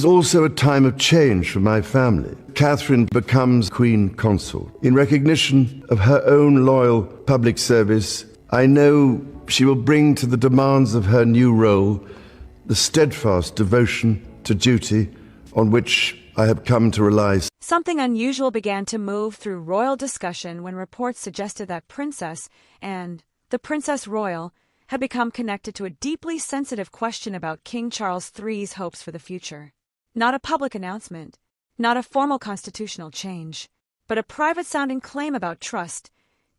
is also a time of change for my family. Catherine becomes Queen Consort. In recognition of her own loyal public service, I know she will bring to the demands of her new role the steadfast devotion to duty on which I have come to rely. Something unusual began to move through royal discussion when reports suggested that Princess and the Princess Royal had become connected to a deeply sensitive question about King Charles III's hopes for the future. Not a public announcement, not a formal constitutional change, but a private-sounding claim about trust,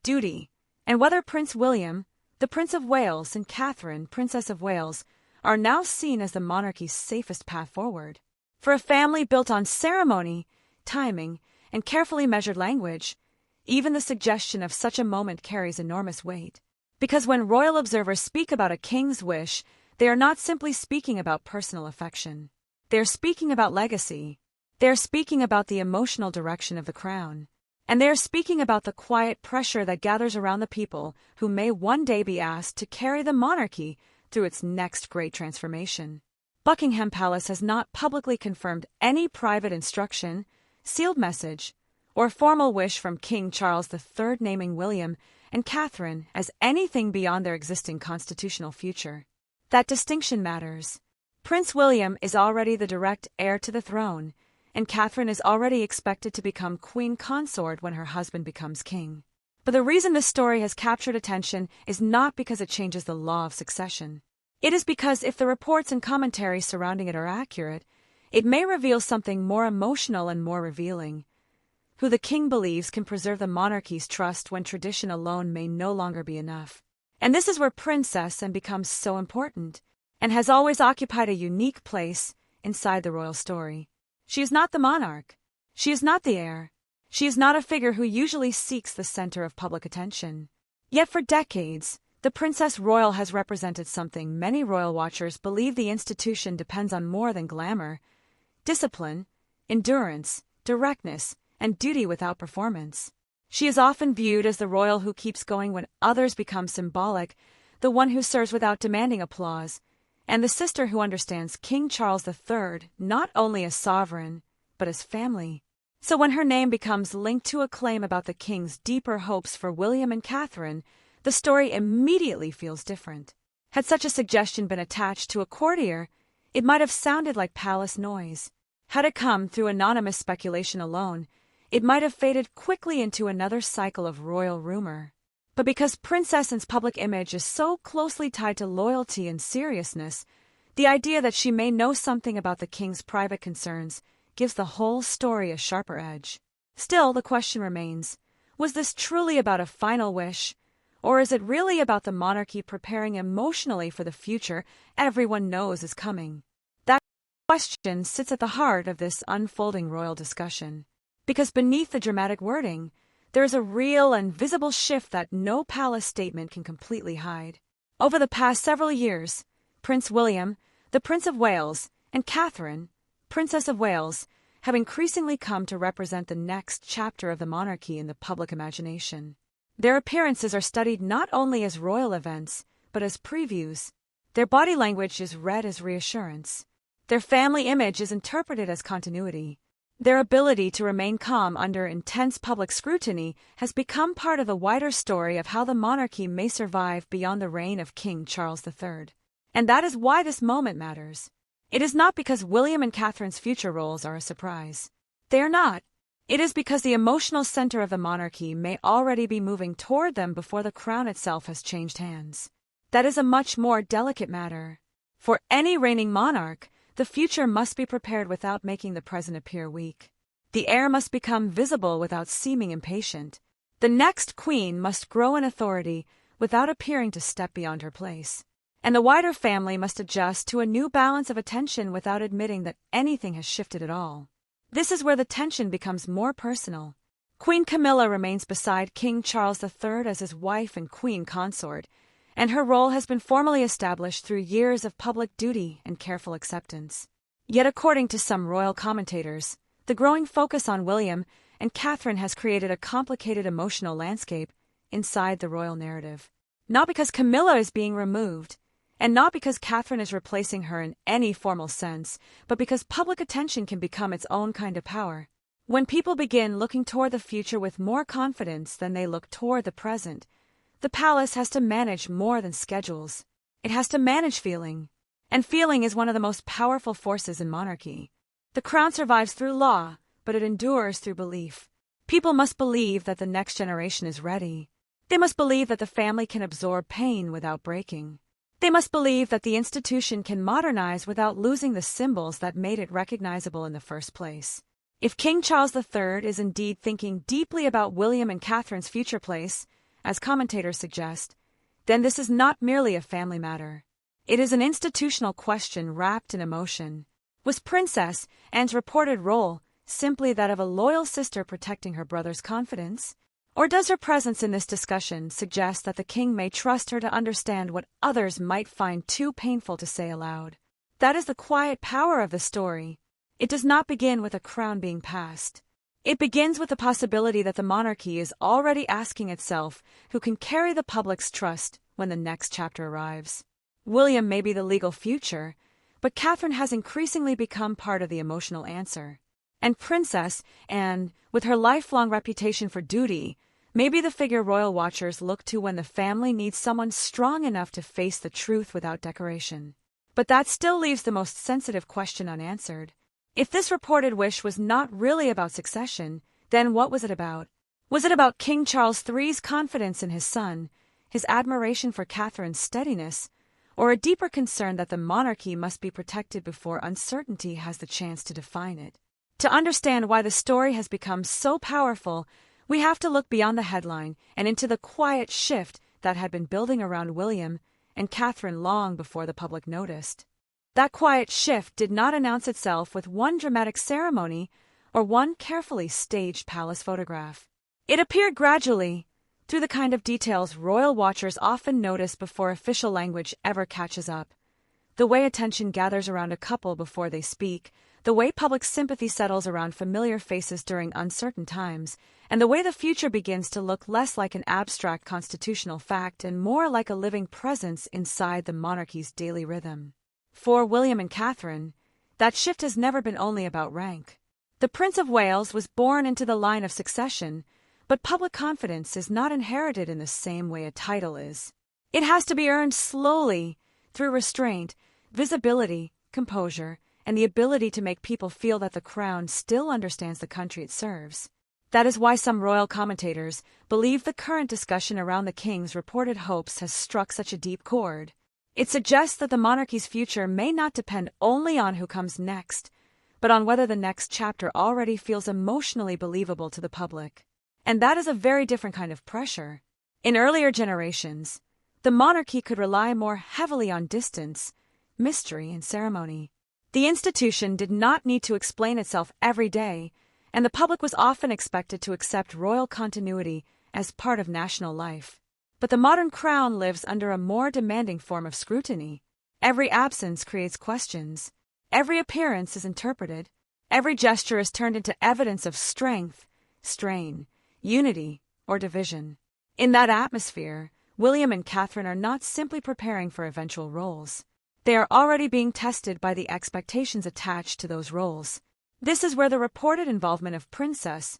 duty, and whether Prince William, the Prince of Wales, and Catherine, Princess of Wales, are now seen as the monarchy's safest path forward. For a family built on ceremony, timing, and carefully measured language, even the suggestion of such a moment carries enormous weight. Because when royal observers speak about a king's wish, they are not simply speaking about personal affection. They are speaking about legacy. They are speaking about the emotional direction of the crown. And they are speaking about the quiet pressure that gathers around the people who may one day be asked to carry the monarchy through its next great transformation. Buckingham Palace has not publicly confirmed any private instruction, sealed message, or formal wish from King Charles III naming William and Catherine as anything beyond their existing constitutional future. That distinction matters. Prince William is already the direct heir to the throne, and Catherine is already expected to become Queen Consort when her husband becomes king. But the reason this story has captured attention is not because it changes the law of succession. It is because if the reports and commentary surrounding it are accurate, it may reveal something more emotional and more revealing. Who the king believes can preserve the monarchy's trust when tradition alone may no longer be enough. And this is where Princess Anne becomes so important, and has always occupied a unique place inside the royal story. She is not the monarch. She is not the heir. She is not a figure who usually seeks the center of public attention. Yet for decades, the Princess Royal has represented something many royal watchers believe the institution depends on more than glamour: discipline, endurance, directness, and duty without performance. She is often viewed as the royal who keeps going when others become symbolic, the one who serves without demanding applause, and the sister who understands King Charles III not only as sovereign, but as family. So when her name becomes linked to a claim about the king's deeper hopes for William and Catherine, the story immediately feels different. Had such a suggestion been attached to a courtier, it might have sounded like palace noise. Had it come through anonymous speculation alone, it might have faded quickly into another cycle of royal rumor. But because Princess Anne's public image is so closely tied to loyalty and seriousness, the idea that she may know something about the king's private concerns gives the whole story a sharper edge. Still, the question remains, was this truly about a final wish, or is it really about the monarchy preparing emotionally for the future everyone knows is coming? That question sits at the heart of this unfolding royal discussion. Because beneath the dramatic wording, there is a real and visible shift that no palace statement can completely hide. Over the past several years, Prince William, the Prince of Wales, and Catherine, Princess of Wales, have increasingly come to represent the next chapter of the monarchy in the public imagination. Their appearances are studied not only as royal events, but as previews. Their body language is read as reassurance. Their family image is interpreted as continuity. Their ability to remain calm under intense public scrutiny has become part of the wider story of how the monarchy may survive beyond the reign of King Charles III. And that is why this moment matters. It is not because William and Catherine's future roles are a surprise. They are not. It is because the emotional center of the monarchy may already be moving toward them before the crown itself has changed hands. That is a much more delicate matter. For any reigning monarch, the future must be prepared without making the present appear weak. The heir must become visible without seeming impatient. The next queen must grow in authority without appearing to step beyond her place. And the wider family must adjust to a new balance of attention without admitting that anything has shifted at all. This is where the tension becomes more personal. Queen Camilla remains beside King Charles III as his wife and queen consort, and her role has been formally established through years of public duty and careful acceptance. Yet according to some royal commentators, the growing focus on William and Catherine has created a complicated emotional landscape inside the royal narrative. Not because Camilla is being removed, And not because Catherine is replacing her in any formal sense, but because public attention can become its own kind of power. When people begin looking toward the future with more confidence than they look toward the present, the palace has to manage more than schedules. It has to manage feeling. And feeling is one of the most powerful forces in monarchy. The crown survives through law, but it endures through belief. People must believe that the next generation is ready. They must believe that the family can absorb pain without breaking. They must believe that the institution can modernize without losing the symbols that made it recognizable in the first place. If King Charles III is indeed thinking deeply about William and Catherine's future place, as commentators suggest, then this is not merely a family matter. It is an institutional question wrapped in emotion. Was Princess Anne's reported role simply that of a loyal sister protecting her brother's confidence? Or does her presence in this discussion suggest that the king may trust her to understand what others might find too painful to say aloud? That is the quiet power of the story. It does not begin with a crown being passed. It begins with the possibility that the monarchy is already asking itself who can carry the public's trust when the next chapter arrives. William may be the legal future, but Catherine has increasingly become part of the emotional answer. And Princess Anne, with her lifelong reputation for duty, may be the figure royal watchers look to when the family needs someone strong enough to face the truth without decoration. But that still leaves the most sensitive question unanswered. If this reported wish was not really about succession, then what was it about? Was it about King Charles III's confidence in his son, his admiration for Catherine's steadiness, or a deeper concern that the monarchy must be protected before uncertainty has the chance to define it? To understand why the story has become so powerful, we have to look beyond the headline and into the quiet shift that had been building around William and Catherine long before the public noticed. That quiet shift did not announce itself with one dramatic ceremony or one carefully staged palace photograph. It appeared gradually, through the kind of details royal watchers often notice before official language ever catches up. The way attention gathers around a couple before they speak, the way public sympathy settles around familiar faces during uncertain times, and the way the future begins to look less like an abstract constitutional fact and more like a living presence inside the monarchy's daily rhythm. For William and Catherine, that shift has never been only about rank. The Prince of Wales was born into the line of succession, but public confidence is not inherited in the same way a title is. It has to be earned slowly, through restraint, visibility, composure, and the ability to make people feel that the crown still understands the country it serves. That is why some royal commentators believe the current discussion around the king's reported hopes has struck such a deep chord. It suggests that the monarchy's future may not depend only on who comes next, but on whether the next chapter already feels emotionally believable to the public. And that is a very different kind of pressure. In earlier generations, the monarchy could rely more heavily on distance, mystery, and ceremony. The institution did not need to explain itself every day, and the public was often expected to accept royal continuity as part of national life. But the modern crown lives under a more demanding form of scrutiny. Every absence creates questions. Every appearance is interpreted. Every gesture is turned into evidence of strength, strain, unity, or division. In that atmosphere, William and Catherine are not simply preparing for eventual roles. They are already being tested by the expectations attached to those roles. This is where the reported involvement of Princess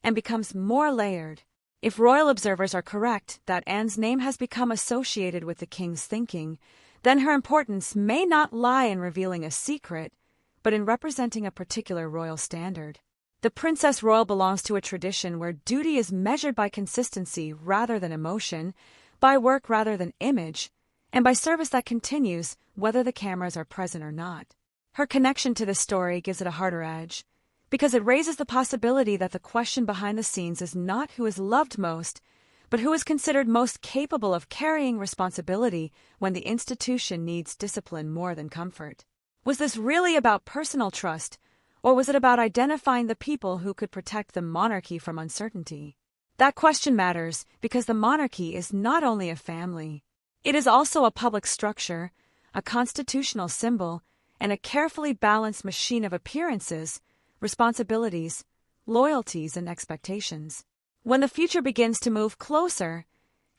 Anne becomes more layered. If royal observers are correct that Anne's name has become associated with the king's thinking, then her importance may not lie in revealing a secret, but in representing a particular royal standard. The Princess Royal belongs to a tradition where duty is measured by consistency rather than emotion, by work rather than image, and by service that continues whether the cameras are present or not. Her connection to this story gives it a harder edge, because it raises the possibility that the question behind the scenes is not who is loved most, but who is considered most capable of carrying responsibility when the institution needs discipline more than comfort. Was this really about personal trust, or was it about identifying the people who could protect the monarchy from uncertainty? That question matters because the monarchy is not only a family. It is also a public structure, a constitutional symbol, and a carefully balanced machine of appearances, responsibilities, loyalties, and expectations. When the future begins to move closer,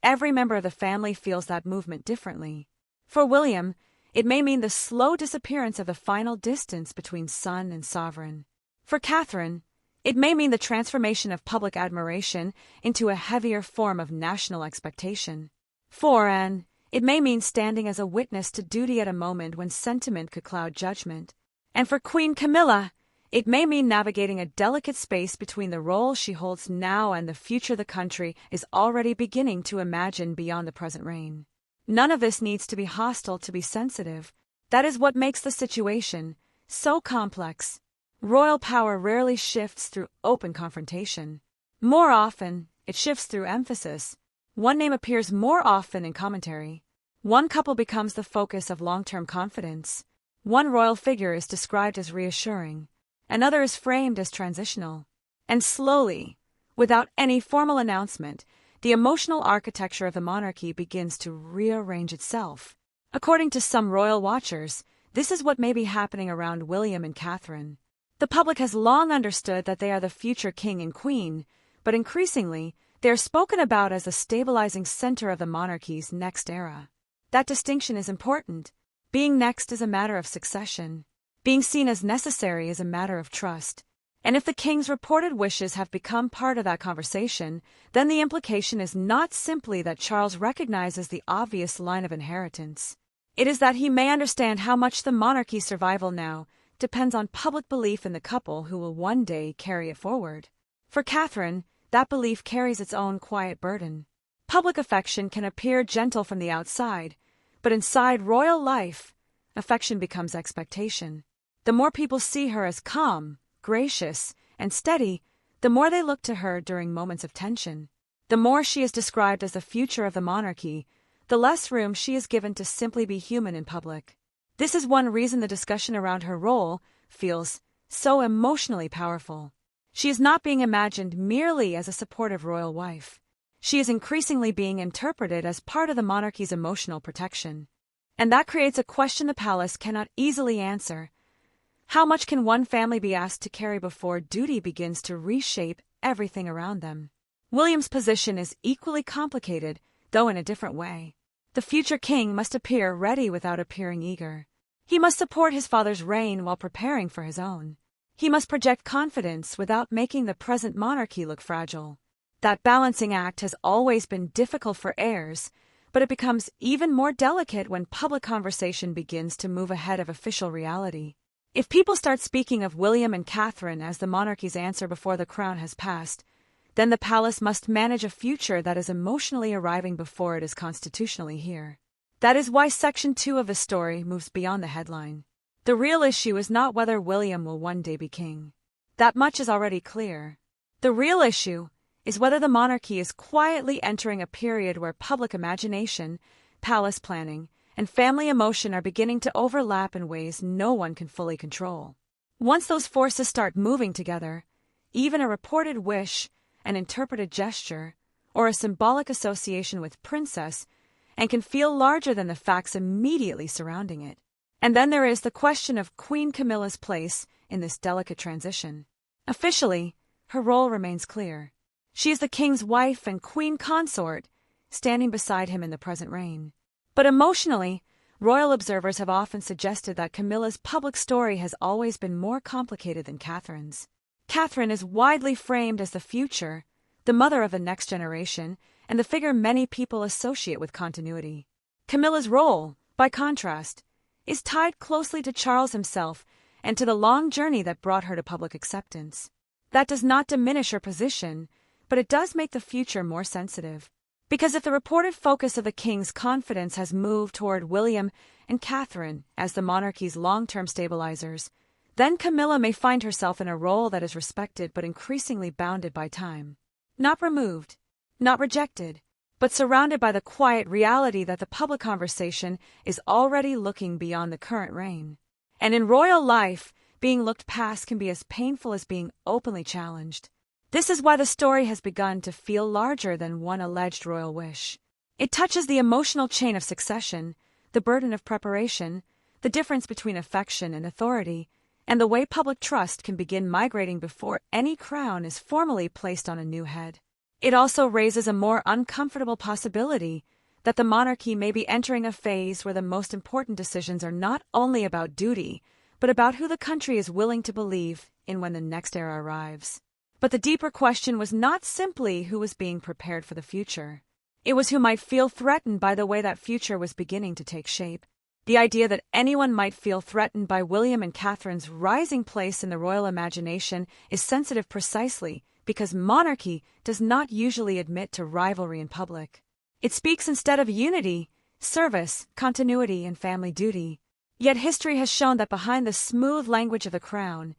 every member of the family feels that movement differently. For William, it may mean the slow disappearance of the final distance between son and sovereign. For Catherine, it may mean the transformation of public admiration into a heavier form of national expectation. For Anne, it may mean standing as a witness to duty at a moment when sentiment could cloud judgment. And for Queen Camilla, it may mean navigating a delicate space between the role she holds now and the future the country is already beginning to imagine beyond the present reign. None of this needs to be hostile to be sensitive. That is what makes the situation so complex. Royal power rarely shifts through open confrontation. More often, it shifts through emphasis. One name appears more often in commentary. One couple becomes the focus of long-term confidence. One royal figure is described as reassuring. Another is framed as transitional. And slowly, without any formal announcement, the emotional architecture of the monarchy begins to rearrange itself. According to some royal watchers, this is what may be happening around William and Catherine. The public has long understood that they are the future king and queen, but increasingly, they are spoken about as the stabilizing center of the monarchy's next era. That distinction is important. Being next is a matter of succession. Being seen as necessary is a matter of trust. And if the king's reported wishes have become part of that conversation, then the implication is not simply that Charles recognizes the obvious line of inheritance. It is that he may understand how much the monarchy's survival now depends on public belief in the couple who will one day carry it forward. For Catherine, that belief carries its own quiet burden. Public affection can appear gentle from the outside, but inside royal life, affection becomes expectation. The more people see her as calm, gracious, and steady, the more they look to her during moments of tension. The more she is described as the future of the monarchy, the less room she is given to simply be human in public. This is one reason the discussion around her role feels so emotionally powerful. She is not being imagined merely as a supportive royal wife. She is increasingly being interpreted as part of the monarchy's emotional protection. And that creates a question the palace cannot easily answer. How much can one family be asked to carry before duty begins to reshape everything around them? William's position is equally complicated, though in a different way. The future king must appear ready without appearing eager. He must support his father's reign while preparing for his own. He must project confidence without making the present monarchy look fragile. That balancing act has always been difficult for heirs, but it becomes even more delicate when public conversation begins to move ahead of official reality. If people start speaking of William and Catherine as the monarchy's answer before the crown has passed, then the palace must manage a future that is emotionally arriving before it is constitutionally here. That is why Section 2 of the story moves beyond the headline. The real issue is not whether William will one day be king. That much is already clear. The real issue is whether the monarchy is quietly entering a period where public imagination, palace planning, and family emotion are beginning to overlap in ways no one can fully control. Once those forces start moving together, even a reported wish, an interpreted gesture, or a symbolic association with princess, and can feel larger than the facts immediately surrounding it. And then there is the question of Queen Camilla's place in this delicate transition. Officially, her role remains clear. She is the king's wife and queen consort, standing beside him in the present reign. But emotionally, royal observers have often suggested that Camilla's public story has always been more complicated than Catherine's. Catherine is widely framed as the future, the mother of the next generation, and the figure many people associate with continuity. Camilla's role, by contrast, is tied closely to Charles himself and to the long journey that brought her to public acceptance. That does not diminish her position, but it does make the future more sensitive. Because if the reported focus of the king's confidence has moved toward William and Catherine as the monarchy's long-term stabilizers, then Camilla may find herself in a role that is respected but increasingly bounded by time. Not removed, not rejected, but surrounded by the quiet reality that the public conversation is already looking beyond the current reign. And in royal life, being looked past can be as painful as being openly challenged. This is why the story has begun to feel larger than one alleged royal wish. It touches the emotional chain of succession, the burden of preparation, the difference between affection and authority, and the way public trust can begin migrating before any crown is formally placed on a new head. It also raises a more uncomfortable possibility, that the monarchy may be entering a phase where the most important decisions are not only about duty, but about who the country is willing to believe in when the next era arrives. But the deeper question was not simply who was being prepared for the future. It was who might feel threatened by the way that future was beginning to take shape. The idea that anyone might feel threatened by William and Catherine's rising place in the royal imagination is sensitive precisely because monarchy does not usually admit to rivalry in public. It speaks instead of unity, service, continuity, and family duty. Yet history has shown that behind the smooth language of the crown,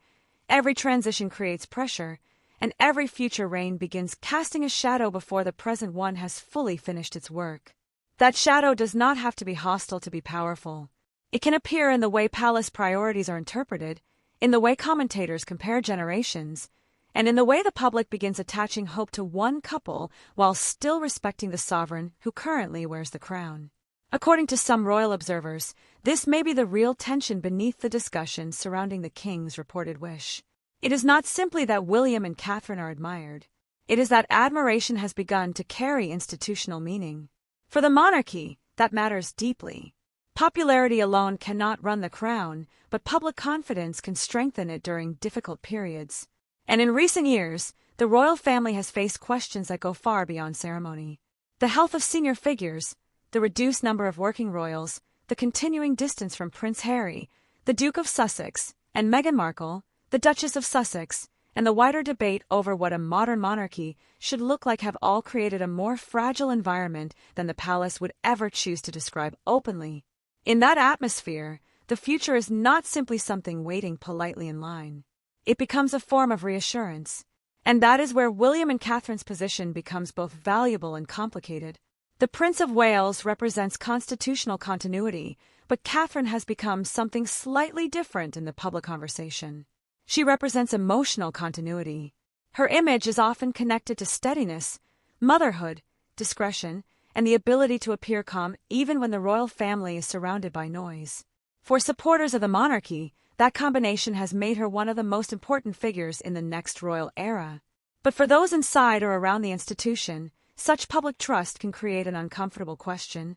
every transition creates pressure, and every future reign begins casting a shadow before the present one has fully finished its work. That shadow does not have to be hostile to be powerful. It can appear in the way palace priorities are interpreted, in the way commentators compare generations, and in the way the public begins attaching hope to one couple while still respecting the sovereign who currently wears the crown. According to some royal observers, this may be the real tension beneath the discussion surrounding the king's reported wish. It is not simply that William and Catherine are admired. It is that admiration has begun to carry institutional meaning. For the monarchy, that matters deeply. Popularity alone cannot run the crown, but public confidence can strengthen it during difficult periods. And in recent years, the royal family has faced questions that go far beyond ceremony. The health of senior figures, the reduced number of working royals, the continuing distance from Prince Harry, the Duke of Sussex, and Meghan Markle, the Duchess of Sussex, and the wider debate over what a modern monarchy should look like have all created a more fragile environment than the palace would ever choose to describe openly. In that atmosphere, the future is not simply something waiting politely in line. It becomes a form of reassurance. And that is where William and Catherine's position becomes both valuable and complicated. The Prince of Wales represents constitutional continuity, but Catherine has become something slightly different in the public conversation. She represents emotional continuity. Her image is often connected to steadiness, motherhood, discretion, and the ability to appear calm even when the royal family is surrounded by noise. For supporters of the monarchy, that combination has made her one of the most important figures in the next royal era. But for those inside or around the institution, such public trust can create an uncomfortable question.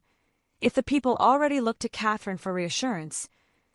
If the people already look to Catherine for reassurance,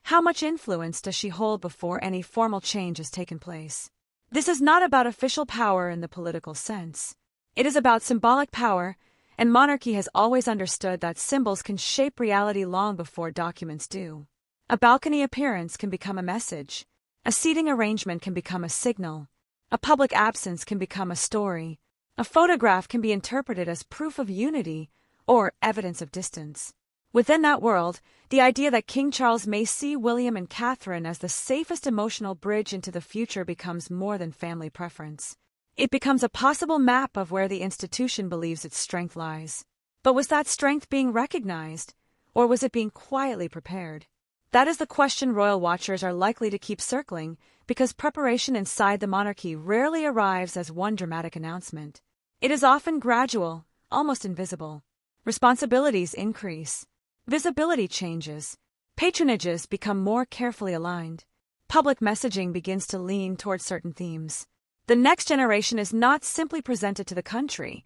how much influence does she hold before any formal change has taken place? This is not about official power in the political sense. It is about symbolic power, and monarchy has always understood that symbols can shape reality long before documents do. A balcony appearance can become a message. A seating arrangement can become a signal. A public absence can become a story. A photograph can be interpreted as proof of unity or evidence of distance. Within that world, the idea that King Charles may see William and Catherine as the safest emotional bridge into the future becomes more than family preference. It becomes a possible map of where the institution believes its strength lies. But was that strength being recognized, or was it being quietly prepared? That is the question royal watchers are likely to keep circling, because preparation inside the monarchy rarely arrives as one dramatic announcement. It is often gradual, almost invisible. Responsibilities increase. Visibility changes. Patronages become more carefully aligned. Public messaging begins to lean towards certain themes. The next generation is not simply presented to the country.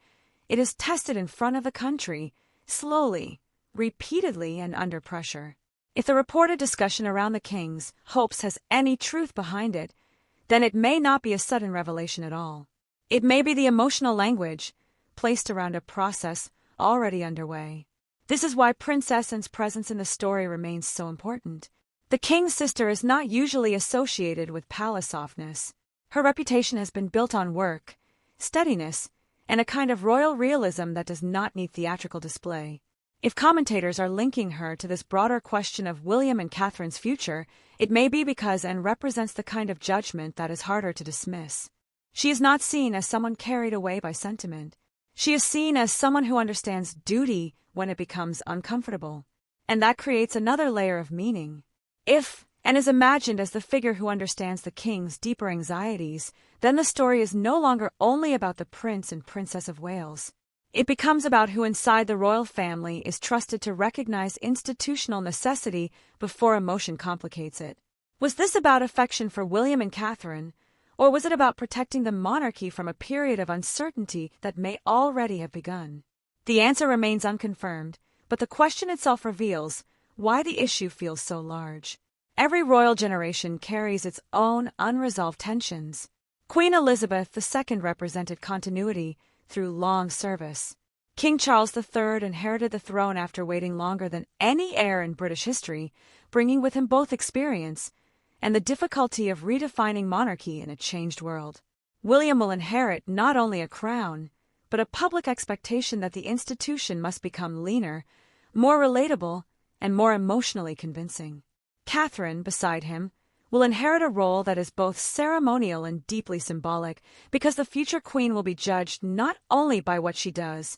It is tested in front of the country, slowly, repeatedly, and under pressure. If the reported discussion around the king's hopes has any truth behind it, then it may not be a sudden revelation at all. It may be the emotional language placed around a process already underway. This is why Princess Anne's presence in the story remains so important. The king's sister is not usually associated with palace softness. Her reputation has been built on work, steadiness, and a kind of royal realism that does not need theatrical display. If commentators are linking her to this broader question of William and Catherine's future, it may be because Anne represents the kind of judgment that is harder to dismiss. She is not seen as someone carried away by sentiment. She is seen as someone who understands duty when it becomes uncomfortable. And that creates another layer of meaning. If Anne is imagined as the figure who understands the king's deeper anxieties, then the story is no longer only about the Prince and Princess of Wales. It becomes about who inside the royal family is trusted to recognize institutional necessity before emotion complicates it. Was this about affection for William and Catherine, or was it about protecting the monarchy from a period of uncertainty that may already have begun? The answer remains unconfirmed, but the question itself reveals why the issue feels so large. Every royal generation carries its own unresolved tensions. Queen Elizabeth II represented continuity through long service. King Charles III inherited the throne after waiting longer than any heir in British history, bringing with him both experience and the difficulty of redefining monarchy in a changed world. William will inherit not only a crown, but a public expectation that the institution must become leaner, more relatable, and more emotionally convincing. Catherine, beside him, will inherit a role that is both ceremonial and deeply symbolic, because the future queen will be judged not only by what she does,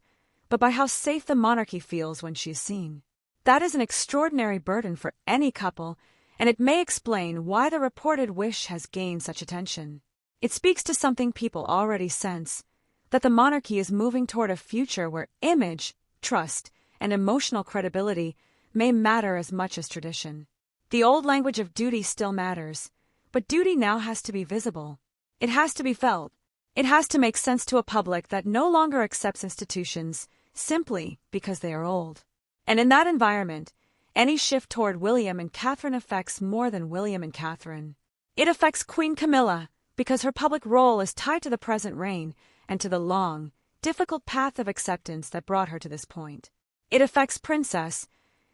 but by how safe the monarchy feels when she is seen. That is an extraordinary burden for any couple, and it may explain why the reported wish has gained such attention. It speaks to something people already sense, that the monarchy is moving toward a future where image, trust, and emotional credibility may matter as much as tradition. The old language of duty still matters, but duty now has to be visible. It has to be felt. It has to make sense to a public that no longer accepts institutions simply because they are old. And in that environment, any shift toward William and Catherine affects more than William and Catherine. It affects Queen Camilla because her public role is tied to the present reign and to the long, difficult path of acceptance that brought her to this point. It affects Princess,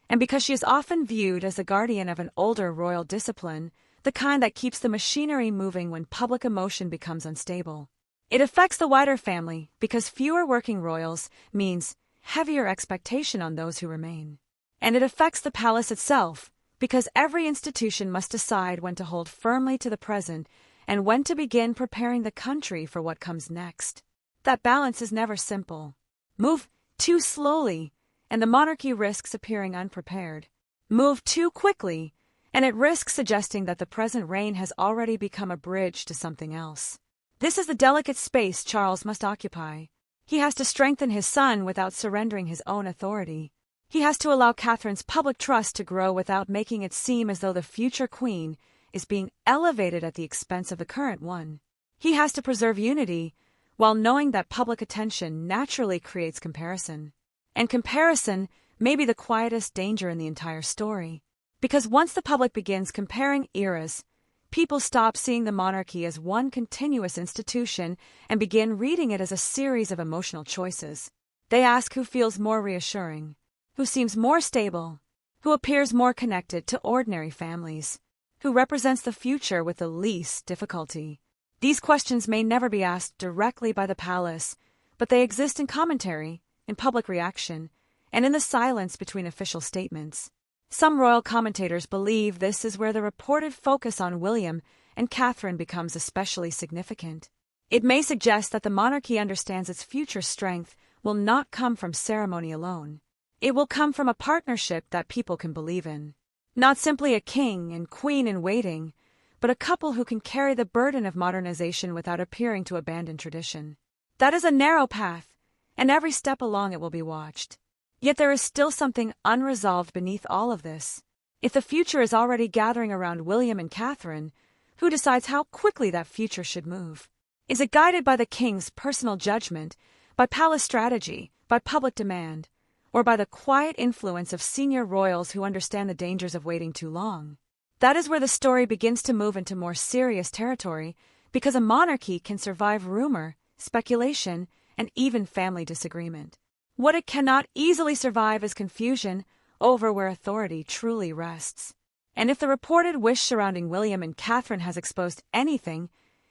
and because she is often viewed as the guardian of an older royal discipline, the kind that keeps the machinery moving when public emotion becomes unstable. It affects the wider family because fewer working royals means heavier expectation on those who remain. And it affects the palace itself because every institution must decide when to hold firmly to the present and when to begin preparing the country for what comes next. That balance is never simple. Move too slowly, and the monarchy risks appearing unprepared. Move too quickly, and it risks suggesting that the present reign has already become a bridge to something else. This is the delicate space Charles must occupy. He has to strengthen his son without surrendering his own authority. He has to allow Catherine's public trust to grow without making it seem as though the future queen is being elevated at the expense of the current one. He has to preserve unity, while knowing that public attention naturally creates comparison. And comparison may be the quietest danger in the entire story. Because once the public begins comparing eras, people stop seeing the monarchy as one continuous institution and begin reading it as a series of emotional choices. They ask who feels more reassuring, who seems more stable, who appears more connected to ordinary families, who represents the future with the least difficulty. These questions may never be asked directly by the palace, but they exist in commentary, in public reaction, and in the silence between official statements. Some royal commentators believe this is where the reported focus on William and Catherine becomes especially significant. It may suggest that the monarchy understands its future strength will not come from ceremony alone. It will come from a partnership that people can believe in. Not simply a king and queen in waiting, but a couple who can carry the burden of modernization without appearing to abandon tradition. That is a narrow path, and every step along it will be watched. Yet there is still something unresolved beneath all of this. If the future is already gathering around William and Catherine, who decides how quickly that future should move? Is it guided by the king's personal judgment, by palace strategy, by public demand, or by the quiet influence of senior royals who understand the dangers of waiting too long? That is where the story begins to move into more serious territory, because a monarchy can survive rumor, speculation, and even family disagreement. What it cannot easily survive is confusion over where authority truly rests. And if the reported wish surrounding William and Catherine has exposed anything,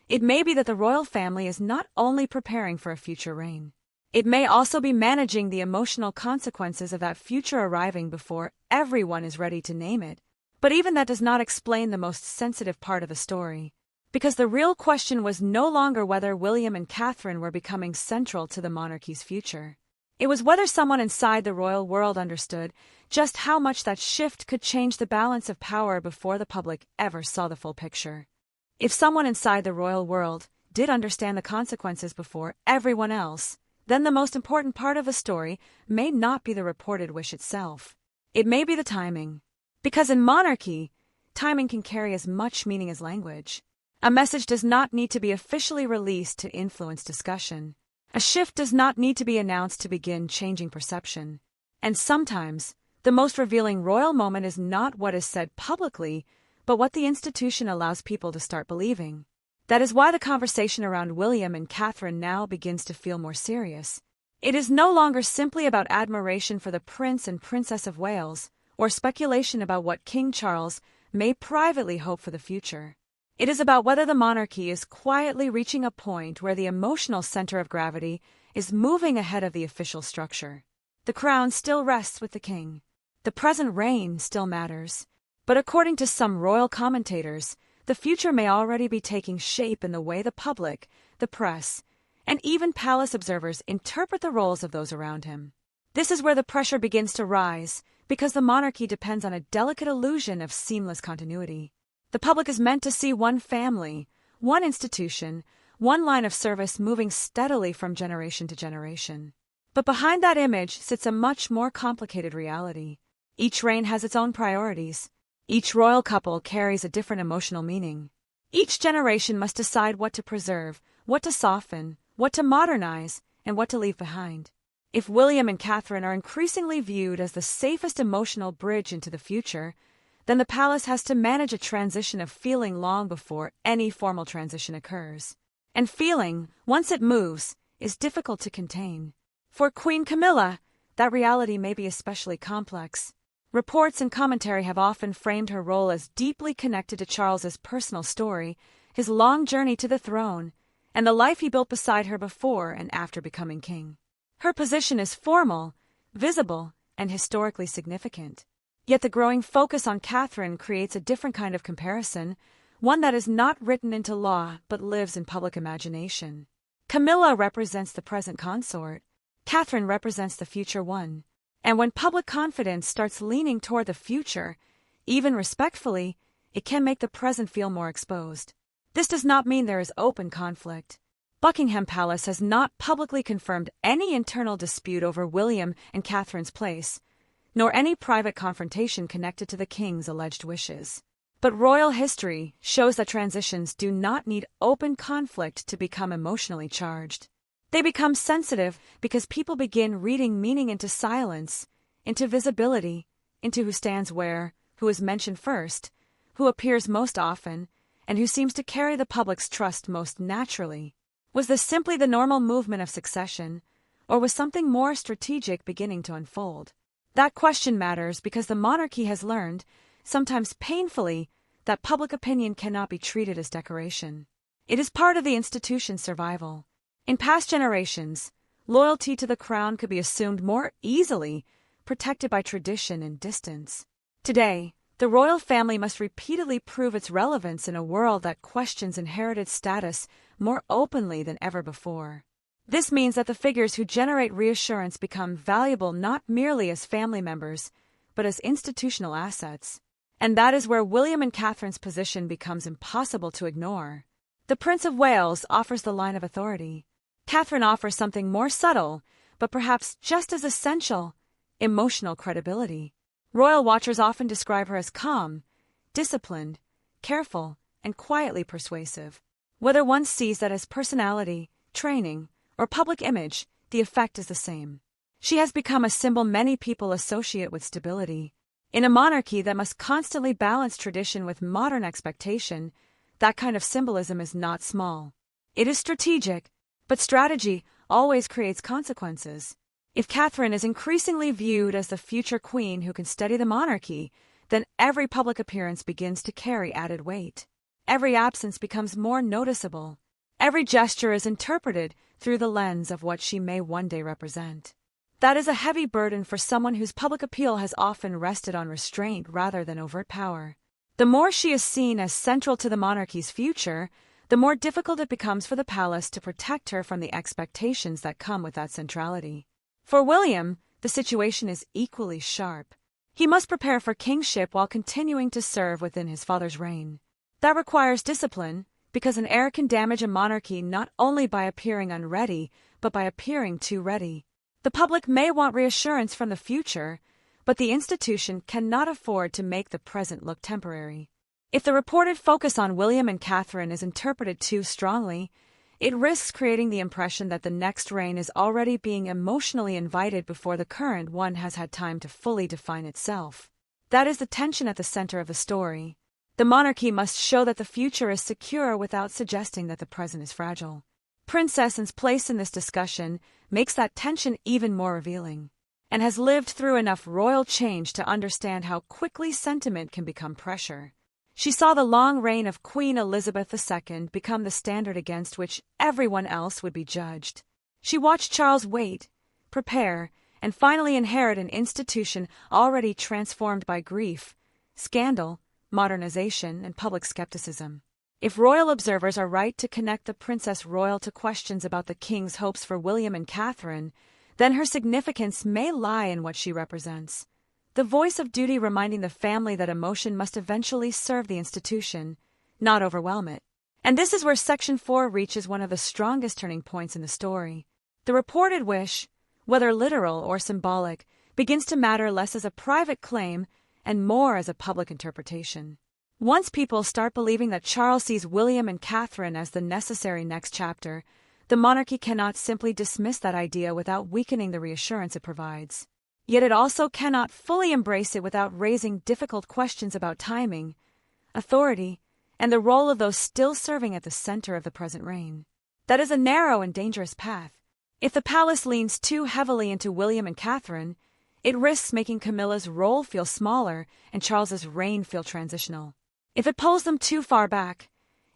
it may be that the royal family is not only preparing for a future reign. It may also be managing the emotional consequences of that future arriving before everyone is ready to name it. But even that does not explain the most sensitive part of the story. Because the real question was no longer whether William and Catherine were becoming central to the monarchy's future. It was whether someone inside the royal world understood just how much that shift could change the balance of power before the public ever saw the full picture. If someone inside the royal world did understand the consequences before everyone else, then the most important part of the story may not be the reported wish itself. It may be the timing. Because in monarchy, timing can carry as much meaning as language. A message does not need to be officially released to influence discussion. A shift does not need to be announced to begin changing perception. And sometimes, the most revealing royal moment is not what is said publicly, but what the institution allows people to start believing. That is why the conversation around William and Catherine now begins to feel more serious. It is no longer simply about admiration for the Prince and Princess of Wales, or speculation about what King Charles may privately hope for the future. It is about whether the monarchy is quietly reaching a point where the emotional center of gravity is moving ahead of the official structure. The crown still rests with the king. The present reign still matters. But according to some royal commentators, the future may already be taking shape in the way the public, the press, and even palace observers interpret the roles of those around him. This is where the pressure begins to rise, because the monarchy depends on a delicate illusion of seamless continuity. The public is meant to see one family, one institution, one line of service moving steadily from generation to generation. But behind that image sits a much more complicated reality. Each reign has its own priorities. Each royal couple carries a different emotional meaning. Each generation must decide what to preserve, what to soften, what to modernize, and what to leave behind. If William and Catherine are increasingly viewed as the safest emotional bridge into the future, then the palace has to manage a transition of feeling long before any formal transition occurs. And feeling, once it moves, is difficult to contain. For Queen Camilla, that reality may be especially complex. Reports and commentary have often framed her role as deeply connected to Charles's personal story, his long journey to the throne, and the life he built beside her before and after becoming king. Her position is formal, visible, and historically significant. Yet the growing focus on Catherine creates a different kind of comparison, one that is not written into law but lives in public imagination. Camilla represents the present consort. Catherine represents the future one. And when public confidence starts leaning toward the future, even respectfully, it can make the present feel more exposed. This does not mean there is open conflict. Buckingham Palace has not publicly confirmed any internal dispute over William and Catherine's place, nor any private confrontation connected to the king's alleged wishes. But royal history shows that transitions do not need open conflict to become emotionally charged. They become sensitive because people begin reading meaning into silence, into visibility, into who stands where, who is mentioned first, who appears most often, and who seems to carry the public's trust most naturally. Was this simply the normal movement of succession, or was something more strategic beginning to unfold? That question matters because the monarchy has learned, sometimes painfully, that public opinion cannot be treated as decoration. It is part of the institution's survival. In past generations, loyalty to the crown could be assumed more easily, protected by tradition and distance. Today, the royal family must repeatedly prove its relevance in a world that questions inherited status more openly than ever before. This means that the figures who generate reassurance become valuable not merely as family members, but as institutional assets. And that is where William and Catherine's position becomes impossible to ignore. The Prince of Wales offers the line of authority. Catherine offers something more subtle, but perhaps just as essential: emotional credibility. Royal watchers often describe her as calm, disciplined, careful, and quietly persuasive. Whether one sees that as personality, training, or public image, the effect is the same. She has become a symbol many people associate with stability. In a monarchy that must constantly balance tradition with modern expectation, that kind of symbolism is not small. It is strategic, but strategy always creates consequences. If Catherine is increasingly viewed as the future queen who can steady the monarchy, then every public appearance begins to carry added weight. Every absence becomes more noticeable. Every gesture is interpreted through the lens of what she may one day represent. That is a heavy burden for someone whose public appeal has often rested on restraint rather than overt power. The more she is seen as central to the monarchy's future, the more difficult it becomes for the palace to protect her from the expectations that come with that centrality. For William, the situation is equally sharp. He must prepare for kingship while continuing to serve within his father's reign. That requires discipline, because an heir can damage a monarchy not only by appearing unready, but by appearing too ready. The public may want reassurance from the future, but the institution cannot afford to make the present look temporary. If the reported focus on William and Catherine is interpreted too strongly, It risks creating the impression that the next reign is already being emotionally invited before the current one has had time to fully define itself. That is the tension at the center of the story. The monarchy must show that the future is secure without suggesting that the present is fragile. Princess Anne's place in this discussion makes that tension even more revealing, and has lived through enough royal change to understand how quickly sentiment can become pressure. She saw the long reign of Queen Elizabeth II become the standard against which everyone else would be judged. She watched Charles wait, prepare, and finally inherit an institution already transformed by grief, scandal, modernization, and public skepticism. If royal observers are right to connect the Princess Royal to questions about the king's hopes for William and Catherine, then her significance may lie in what she represents. The voice of duty reminding the family that emotion must eventually serve the institution, not overwhelm it. And this is where Section 4 reaches one of the strongest turning points in the story. The reported wish, whether literal or symbolic, begins to matter less as a private claim and more as a public interpretation. Once people start believing that Charles sees William and Catherine as the necessary next chapter, the monarchy cannot simply dismiss that idea without weakening the reassurance it provides. Yet it also cannot fully embrace it without raising difficult questions about timing, authority, and the role of those still serving at the center of the present reign. That is a narrow and dangerous path. If the palace leans too heavily into William and Catherine, it risks making Camilla's role feel smaller and Charles's reign feel transitional. If it pulls them too far back,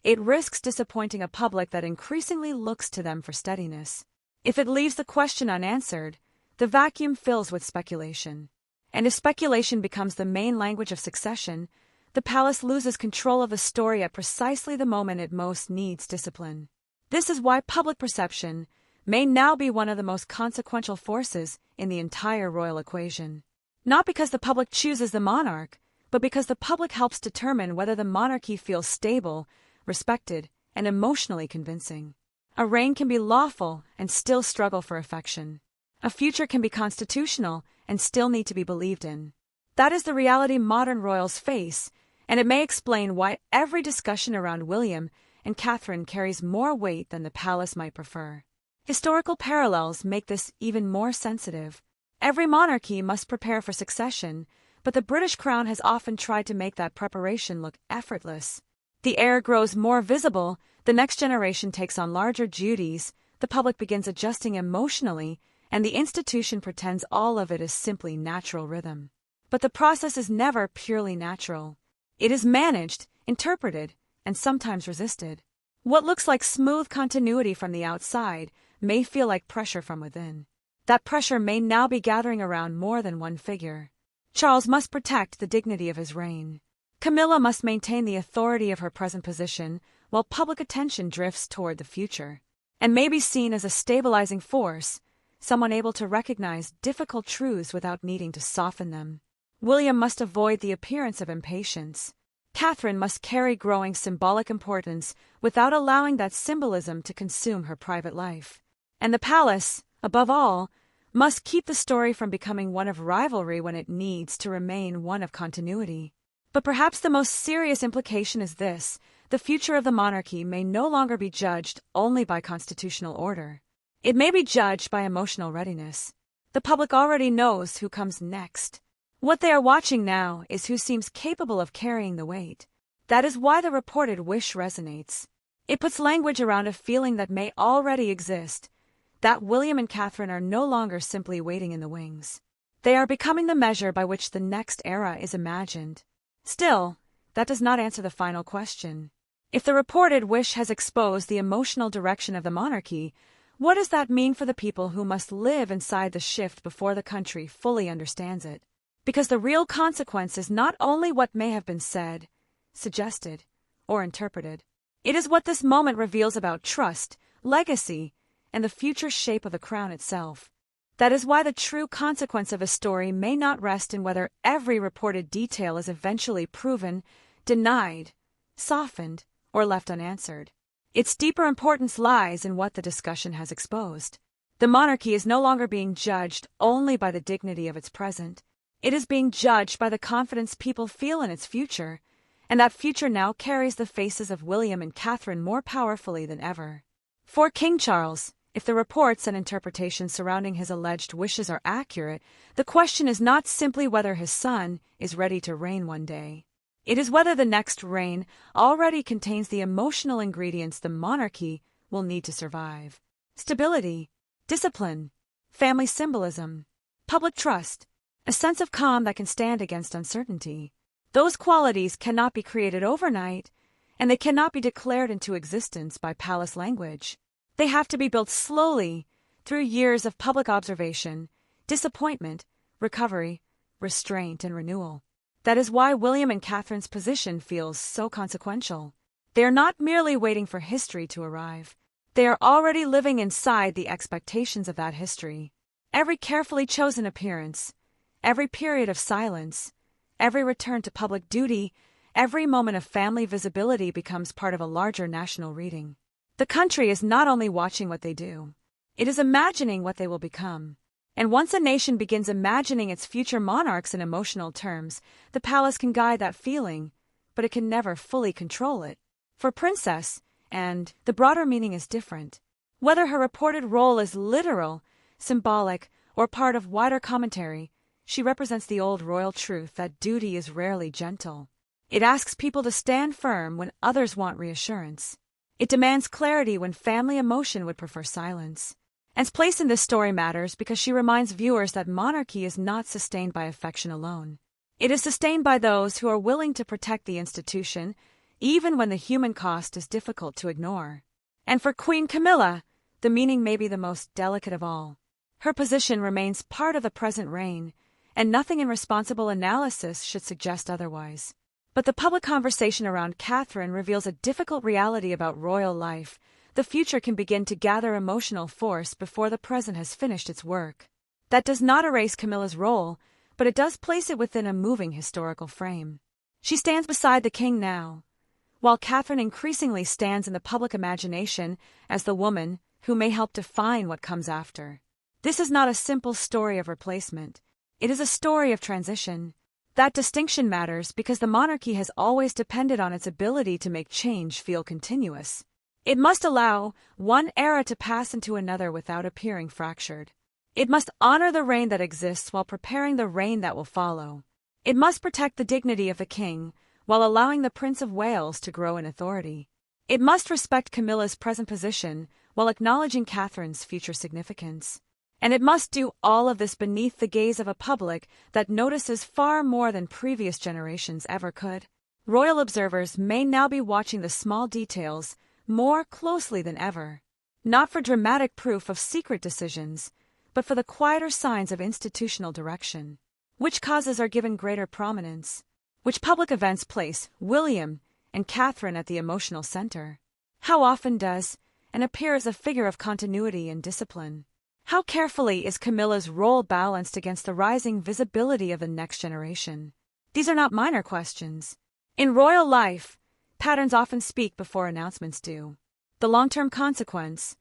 it risks disappointing a public that increasingly looks to them for steadiness. If it leaves the question unanswered, the vacuum fills with speculation. And if speculation becomes the main language of succession, the palace loses control of the story at precisely the moment it most needs discipline. This is why public perception may now be one of the most consequential forces in the entire royal equation. Not because the public chooses the monarch, but because the public helps determine whether the monarchy feels stable, respected, and emotionally convincing. A reign can be lawful and still struggle for affection. A future can be constitutional and still need to be believed in. That is the reality modern royals face, and it may explain why every discussion around William and Catherine carries more weight than the palace might prefer. Historical parallels make this even more sensitive. Every monarchy must prepare for succession, but the British crown has often tried to make that preparation look effortless. The heir grows more visible, the next generation takes on larger duties, the public begins adjusting emotionally, and the institution pretends all of it is simply natural rhythm. But the process is never purely natural. It is managed, interpreted, and sometimes resisted. What looks like smooth continuity from the outside may feel like pressure from within. That pressure may now be gathering around more than one figure. Charles must protect the dignity of his reign. Camilla must maintain the authority of her present position, while public attention drifts toward the future, and may be seen as a stabilizing force, someone able to recognize difficult truths without needing to soften them. William must avoid the appearance of impatience. Catherine must carry growing symbolic importance without allowing that symbolism to consume her private life. And the palace, above all, must keep the story from becoming one of rivalry when it needs to remain one of continuity. But perhaps the most serious implication is this: the future of the monarchy may no longer be judged only by constitutional order. It may be judged by emotional readiness. The public already knows who comes next. What they are watching now is who seems capable of carrying the weight. That is why the reported wish resonates. It puts language around a feeling that may already exist, that William and Catherine are no longer simply waiting in the wings. They are becoming the measure by which the next era is imagined. Still, that does not answer the final question. If the reported wish has exposed the emotional direction of the monarchy, what does that mean for the people who must live inside the shift before the country fully understands it? Because the real consequence is not only what may have been said, suggested, or interpreted. It is what this moment reveals about trust, legacy, and the future shape of the crown itself. That is why the true consequence of a story may not rest in whether every reported detail is eventually proven, denied, softened, or left unanswered. Its deeper importance lies in what the discussion has exposed. The monarchy is no longer being judged only by the dignity of its present. It is being judged by the confidence people feel in its future, and that future now carries the faces of William and Catherine more powerfully than ever. For King Charles, if the reports and interpretations surrounding his alleged wishes are accurate, the question is not simply whether his son is ready to reign one day. It is whether the next reign already contains the emotional ingredients the monarchy will need to survive. Stability, discipline, family symbolism, public trust, a sense of calm that can stand against uncertainty. Those qualities cannot be created overnight, and they cannot be declared into existence by palace language. They have to be built slowly through years of public observation, disappointment, recovery, restraint, and renewal. That is why William and Catherine's position feels so consequential. They are not merely waiting for history to arrive. They are already living inside the expectations of that history. Every carefully chosen appearance, every period of silence, every return to public duty, every moment of family visibility becomes part of a larger national reading. The country is not only watching what they do, it is imagining what they will become. And once a nation begins imagining its future monarchs in emotional terms, the palace can guide that feeling, but it can never fully control it. For Princess, and the broader meaning is different. Whether her reported role is literal, symbolic, or part of wider commentary, she represents the old royal truth that duty is rarely gentle. It asks people to stand firm when others want reassurance. It demands clarity when family emotion would prefer silence. And place in this story matters because she reminds viewers that monarchy is not sustained by affection alone. It is sustained by those who are willing to protect the institution, even when the human cost is difficult to ignore. And for Queen Camilla, the meaning may be the most delicate of all. Her position remains part of the present reign, and nothing in responsible analysis should suggest otherwise. But the public conversation around Catherine reveals a difficult reality about royal life. The future can begin to gather emotional force before the present has finished its work. That does not erase Camilla's role, but it does place it within a moving historical frame. She stands beside the king now, while Catherine increasingly stands in the public imagination as the woman who may help define what comes after. This is not a simple story of replacement. It is a story of transition. That distinction matters because the monarchy has always depended on its ability to make change feel continuous. It must allow one era to pass into another without appearing fractured. It must honor the reign that exists while preparing the reign that will follow. It must protect the dignity of the king while allowing the Prince of Wales to grow in authority. It must respect Camilla's present position while acknowledging Catherine's future significance. And it must do all of this beneath the gaze of a public that notices far more than previous generations ever could. Royal observers may now be watching the small details more closely than ever, not for dramatic proof of secret decisions, but for the quieter signs of institutional direction. Which causes are given greater prominence? Which public events place William and Catherine at the emotional center? How often does and appear as a figure of continuity and discipline? How carefully is Camilla's role balanced against the rising visibility of the next generation? These are not minor questions. In royal life, patterns often speak before announcements do. The long-term consequence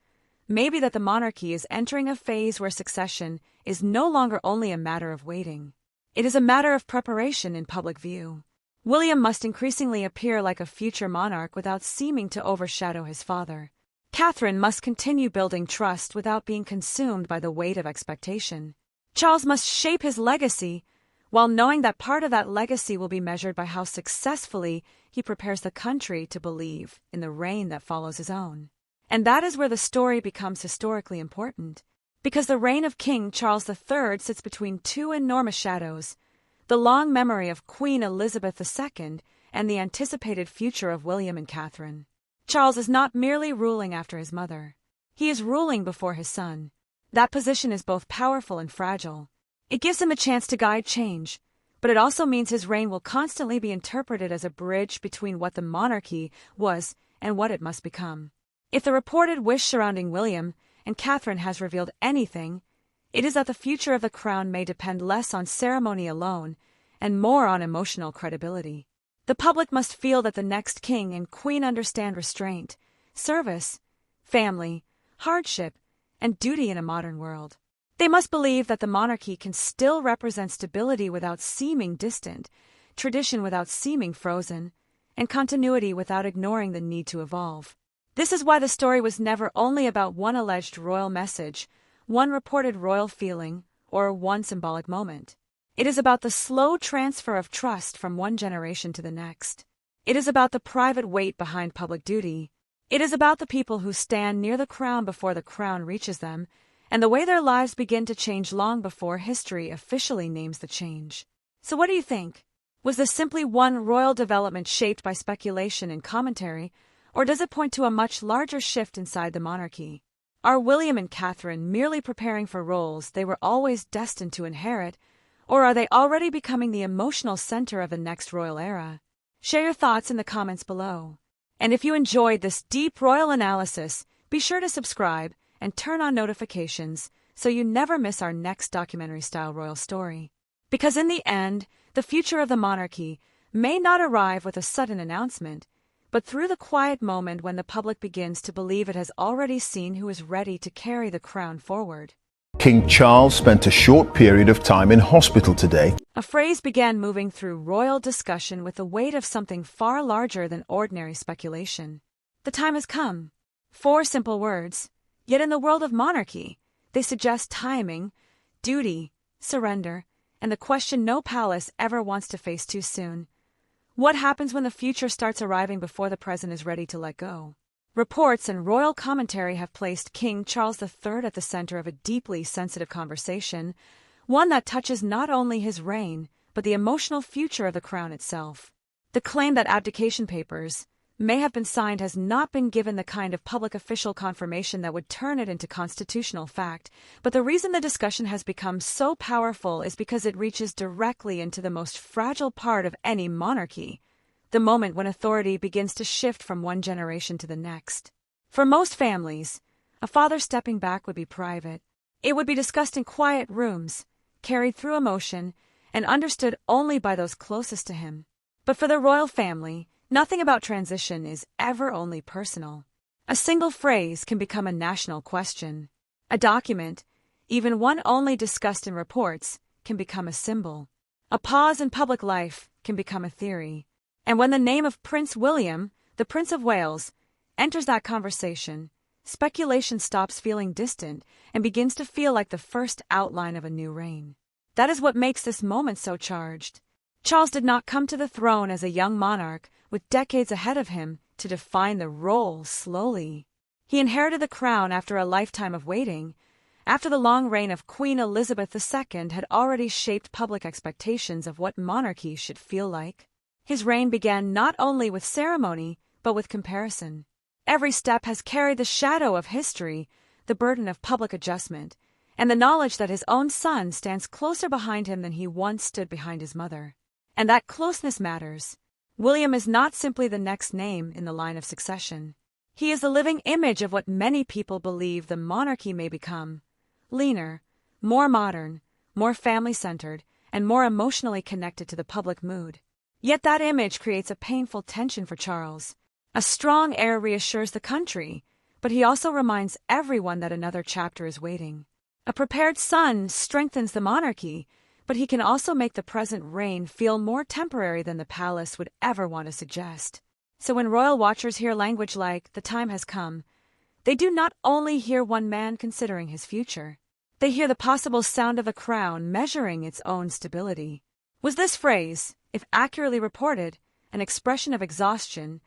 may be that the monarchy is entering a phase where succession is no longer only a matter of waiting. It is a matter of preparation in public view. William must increasingly appear like a future monarch without seeming to overshadow his father. Catherine must continue building trust without being consumed by the weight of expectation. Charles must shape his legacy, while knowing that part of that legacy will be measured by how successfully he prepares the country to believe in the reign that follows his own. And that is where the story becomes historically important, because the reign of King Charles III sits between two enormous shadows: the long memory of Queen Elizabeth II and the anticipated future of William and Catherine. Charles is not merely ruling after his mother. He is ruling before his son. That position is both powerful and fragile. It gives him a chance to guide change, but it also means his reign will constantly be interpreted as a bridge between what the monarchy was and what it must become. If the reported wish surrounding William and Catherine has revealed anything, it is that the future of the crown may depend less on ceremony alone and more on emotional credibility. The public must feel that the next king and queen understand restraint, service, family, hardship, and duty in a modern world. They must believe that the monarchy can still represent stability without seeming distant, tradition without seeming frozen, and continuity without ignoring the need to evolve. This is why the story was never only about one alleged royal message, one reported royal feeling, or one symbolic moment. It is about the slow transfer of trust from one generation to the next. It is about the private weight behind public duty. It is about the people who stand near the crown before the crown reaches them, and the way their lives begin to change long before history officially names the change. So what do you think? Was this simply one royal development shaped by speculation and commentary, or does it point to a much larger shift inside the monarchy? Are William and Catherine merely preparing for roles they were always destined to inherit, or are they already becoming the emotional center of the next royal era? Share your thoughts in the comments below. And if you enjoyed this deep royal analysis, be sure to subscribe and turn on notifications so you never miss our next documentary-style royal story. Because in the end, the future of the monarchy may not arrive with a sudden announcement, but through the quiet moment when the public begins to believe it has already seen who is ready to carry the crown forward. King Charles spent a short period of time in hospital today. A phrase began moving through royal discussion with the weight of something far larger than ordinary speculation. The time has come. 4 simple words, yet in the world of monarchy, they suggest timing, duty, surrender, and the question no palace ever wants to face too soon. What happens when the future starts arriving before the present is ready to let go? Reports and royal commentary have placed King Charles III at the center of a deeply sensitive conversation, one that touches not only his reign, but the emotional future of the crown itself. The claim that abdication papers may have been signed has not been given the kind of public official confirmation that would turn it into constitutional fact, but the reason the discussion has become so powerful is because it reaches directly into the most fragile part of any monarchy, the moment when authority begins to shift from one generation to the next. For most families, a father stepping back would be private. It would be discussed in quiet rooms, carried through emotion, and understood only by those closest to him. But for the royal family, nothing about transition is ever only personal. A single phrase can become a national question. A document, even one only discussed in reports, can become a symbol. A pause in public life can become a theory. And when the name of Prince William, the Prince of Wales, enters that conversation, speculation stops feeling distant and begins to feel like the first outline of a new reign. That is what makes this moment so charged. Charles did not come to the throne as a young monarch with decades ahead of him to define the role slowly. He inherited the crown after a lifetime of waiting, after the long reign of Queen Elizabeth II had already shaped public expectations of what monarchy should feel like. His reign began not only with ceremony, but with comparison. Every step has carried the shadow of history, the burden of public adjustment, and the knowledge that his own son stands closer behind him than he once stood behind his mother. And that closeness matters. William is not simply the next name in the line of succession. He is the living image of what many people believe the monarchy may become: leaner, more modern, more family-centered, and more emotionally connected to the public mood. Yet that image creates a painful tension for Charles. A strong heir reassures the country, but he also reminds everyone that another chapter is waiting. A prepared son strengthens the monarchy, but he can also make the present reign feel more temporary than the palace would ever want to suggest. So when royal watchers hear language like "the time has come," they do not only hear one man considering his future. They hear the possible sound of a crown measuring its own stability. Was this phrase, if accurately reported, an expression of exhaustion,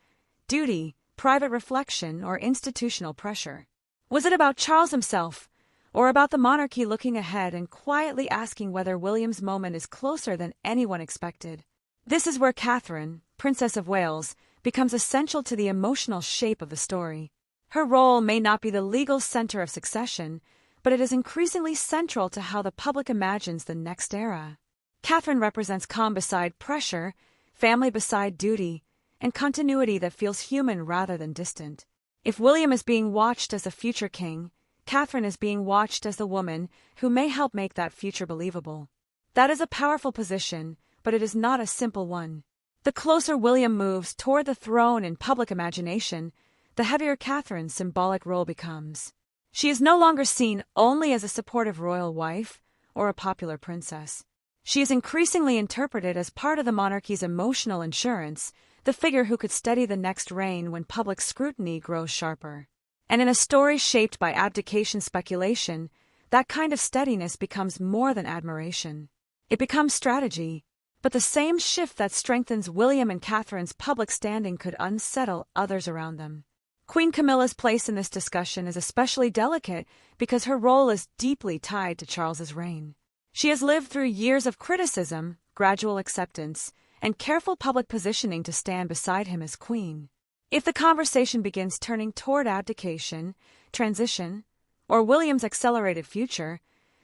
duty, private reflection, or institutional pressure? Was it about Charles himself, or about the monarchy looking ahead and quietly asking whether William's moment is closer than anyone expected? This is where Catherine, Princess of Wales, becomes essential to the emotional shape of the story. Her role may not be the legal center of succession, but it is increasingly central to how the public imagines the next era. Catherine represents calm beside pressure, family beside duty, and continuity that feels human rather than distant. If William is being watched as a future king, Catherine is being watched as the woman who may help make that future believable. That is a powerful position, but it is not a simple one. The closer William moves toward the throne in public imagination, the heavier Catherine's symbolic role becomes. She is no longer seen only as a supportive royal wife or a popular princess. She is increasingly interpreted as part of the monarchy's emotional insurance, the figure who could steady the next reign when public scrutiny grows sharper. And in a story shaped by abdication speculation, that kind of steadiness becomes more than admiration. It becomes strategy. But the same shift that strengthens William and Catherine's public standing could unsettle others around them. Queen Camilla's place in this discussion is especially delicate because her role is deeply tied to Charles's reign. She has lived through years of criticism, gradual acceptance, and careful public positioning to stand beside him as queen. If the conversation begins turning toward abdication, transition, or William's accelerated future,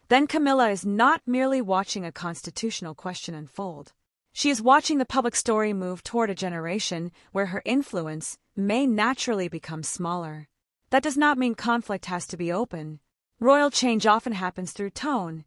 then Camilla is not merely watching a constitutional question unfold. She is watching the public story move toward a generation where her influence may naturally become smaller. That does not mean conflict has to be open. Royal change often happens through tone,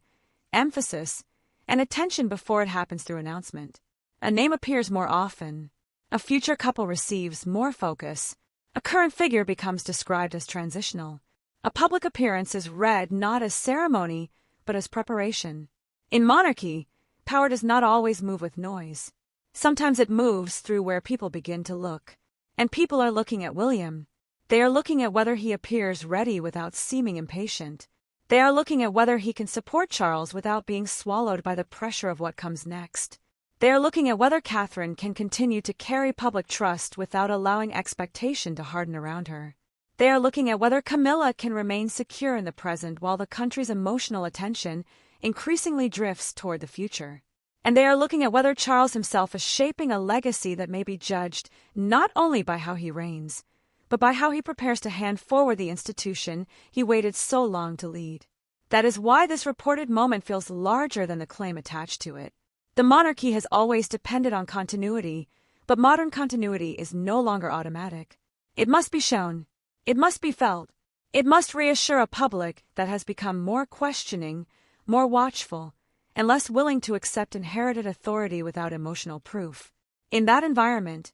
emphasis, and attention before it happens through announcement. A name appears more often. A future couple receives more focus. A current figure becomes described as transitional. A public appearance is read not as ceremony, but as preparation. In monarchy, power does not always move with noise. Sometimes it moves through where people begin to look. And people are looking at William. They are looking at whether he appears ready without seeming impatient. They are looking at whether he can support Charles without being swallowed by the pressure of what comes next. They are looking at whether Catherine can continue to carry public trust without allowing expectation to harden around her. They are looking at whether Camilla can remain secure in the present while the country's emotional attention increasingly drifts toward the future. And they are looking at whether Charles himself is shaping a legacy that may be judged not only by how he reigns, but by how he prepares to hand forward the institution he waited so long to lead. That is why this reported moment feels larger than the claim attached to it. The monarchy has always depended on continuity, but modern continuity is no longer automatic. It must be shown. It must be felt. It must reassure a public that has become more questioning, more watchful, and less willing to accept inherited authority without emotional proof. In that environment,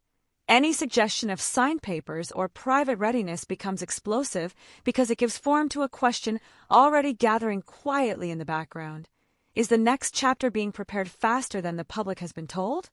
any suggestion of signed papers or private readiness becomes explosive because it gives form to a question already gathering quietly in the background. Is the next chapter being prepared faster than the public has been told?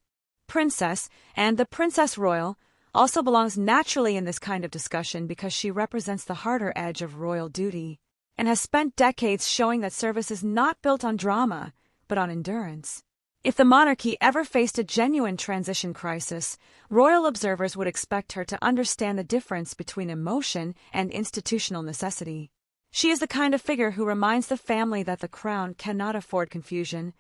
Princess and the Princess Royal also belongs naturally in this kind of discussion because she represents the harder edge of royal duty and has spent decades showing that service is not built on drama, but on endurance. If the monarchy ever faced a genuine transition crisis, royal observers would expect her to understand the difference between emotion and institutional necessity. She is the kind of figure who reminds the family that the crown cannot afford confusion,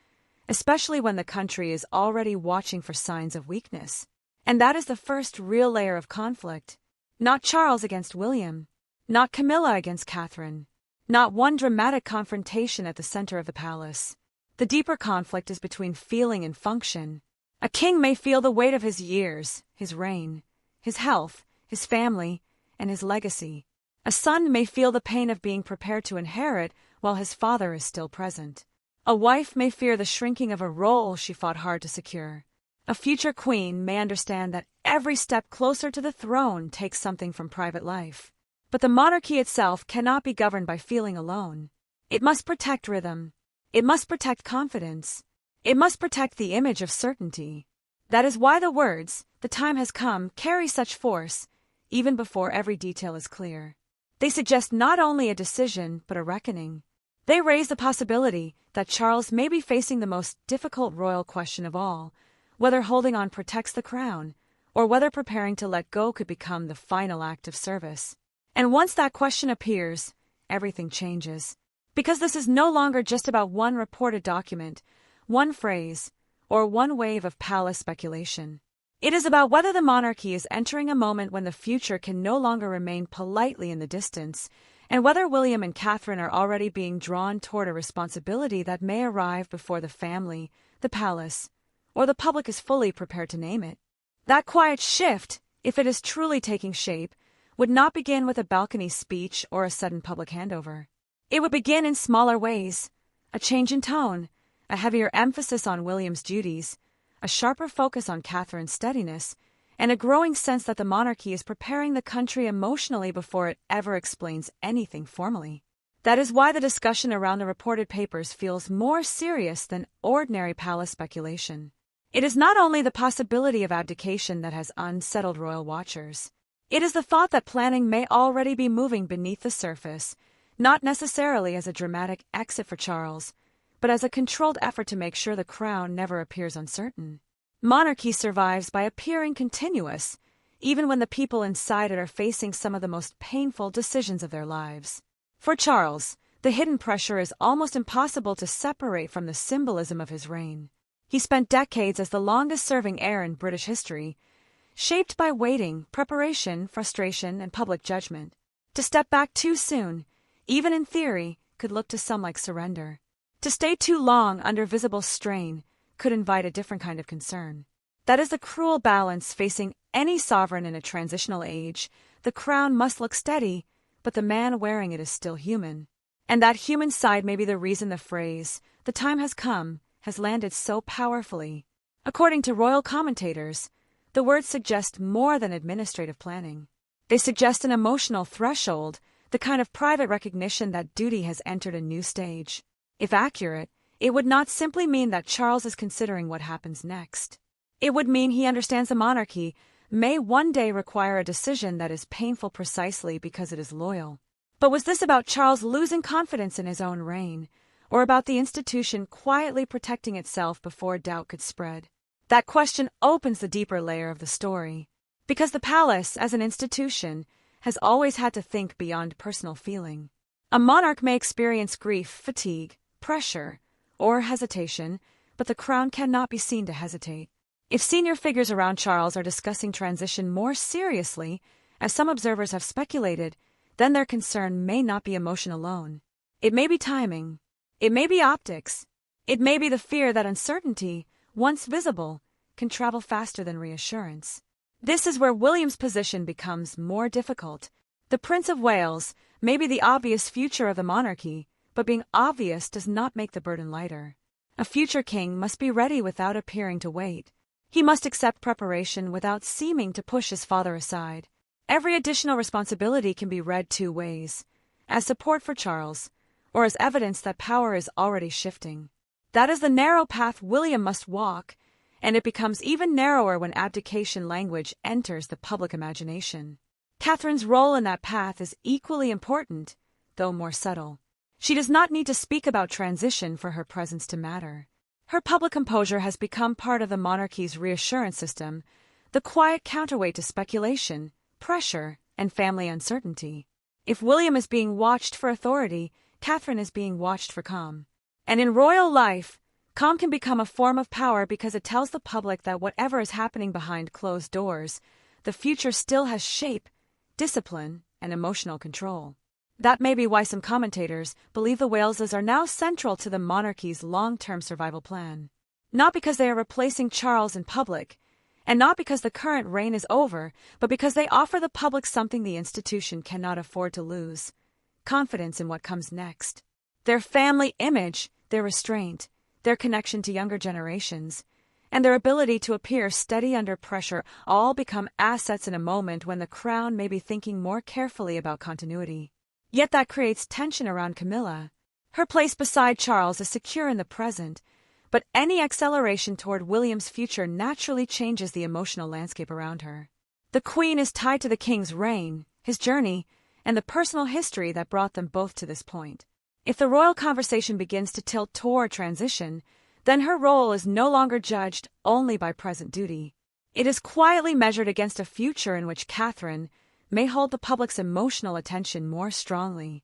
especially when the country is already watching for signs of weakness. And that is the first real layer of conflict. Not Charles against William, not Camilla against Catherine, not one dramatic confrontation at the center of the palace. The deeper conflict is between feeling and function. A king may feel the weight of his years, his reign, his health, his family, and his legacy. A son may feel the pain of being prepared to inherit while his father is still present. A wife may fear the shrinking of a role she fought hard to secure. A future queen may understand that every step closer to the throne takes something from private life. But the monarchy itself cannot be governed by feeling alone. It must protect rhythm. It must protect confidence. It must protect the image of certainty. That is why the words, "the time has come," carry such force, even before every detail is clear. They suggest not only a decision, but a reckoning. They raise the possibility that Charles may be facing the most difficult royal question of all, whether holding on protects the crown, or whether preparing to let go could become the final act of service. And once that question appears, everything changes. Because this is no longer just about one reported document, one phrase, or one wave of palace speculation. It is about whether the monarchy is entering a moment when the future can no longer remain politely in the distance, and whether William and Catherine are already being drawn toward a responsibility that may arrive before the family, the palace, or the public is fully prepared to name it. That quiet shift, if it is truly taking shape, would not begin with a balcony speech or a sudden public handover. It would begin in smaller ways: a change in tone, a heavier emphasis on William's duties, a sharper focus on Catherine's steadiness, and a growing sense that the monarchy is preparing the country emotionally before it ever explains anything formally. That is why the discussion around the reported papers feels more serious than ordinary palace speculation. It is not only the possibility of abdication that has unsettled royal watchers. It is the thought that planning may already be moving beneath the surface, not necessarily as a dramatic exit for Charles, but as a controlled effort to make sure the crown never appears uncertain. Monarchy survives by appearing continuous, even when the people inside it are facing some of the most painful decisions of their lives. For Charles, the hidden pressure is almost impossible to separate from the symbolism of his reign. He spent decades as the longest-serving heir in British history, shaped by waiting, preparation, frustration, and public judgment. To step back too soon, even in theory, could look to some like surrender. To stay too long under visible strain could invite a different kind of concern. That is the cruel balance facing any sovereign in a transitional age. The crown must look steady, but the man wearing it is still human. And that human side may be the reason the phrase, "the time has come," has landed so powerfully. According to royal commentators, the words suggest more than administrative planning. They suggest an emotional threshold, the kind of private recognition that duty has entered a new stage. If accurate, it would not simply mean that Charles is considering what happens next. It would mean he understands the monarchy may one day require a decision that is painful precisely because it is loyal. But was this about Charles losing confidence in his own reign, or about the institution quietly protecting itself before doubt could spread? That question opens the deeper layer of the story. Because the palace, as an institution, has always had to think beyond personal feeling. A monarch may experience grief, fatigue, pressure, or hesitation, but the crown cannot be seen to hesitate. If senior figures around Charles are discussing transition more seriously, as some observers have speculated, then their concern may not be emotion alone. It may be timing. It may be optics. It may be the fear that uncertainty, once visible, can travel faster than reassurance. This is where William's position becomes more difficult. The Prince of Wales may be the obvious future of the monarchy, but being obvious does not make the burden lighter. A future king must be ready without appearing to wait. He must accept preparation without seeming to push his father aside. Every additional responsibility can be read two ways: as support for Charles, or as evidence that power is already shifting. That is the narrow path William must walk, and it becomes even narrower when abdication language enters the public imagination. Catherine's role in that path is equally important, though more subtle. She does not need to speak about transition for her presence to matter. Her public composure has become part of the monarchy's reassurance system, the quiet counterweight to speculation, pressure, and family uncertainty. If William is being watched for authority, Catherine is being watched for calm. And in royal life, calm can become a form of power because it tells the public that whatever is happening behind closed doors, the future still has shape, discipline, and emotional control. That may be why some commentators believe the Waleses are now central to the monarchy's long-term survival plan. Not because they are replacing Charles in public, and not because the current reign is over, but because they offer the public something the institution cannot afford to lose: confidence in what comes next. Their family image, their restraint, their connection to younger generations, and their ability to appear steady under pressure all become assets in a moment when the crown may be thinking more carefully about continuity. Yet that creates tension around Camilla. Her place beside Charles is secure in the present, but any acceleration toward William's future naturally changes the emotional landscape around her. The Queen is tied to the King's reign, his journey, and the personal history that brought them both to this point. If the royal conversation begins to tilt toward transition, then her role is no longer judged only by present duty. It is quietly measured against a future in which Catherine may hold the public's emotional attention more strongly.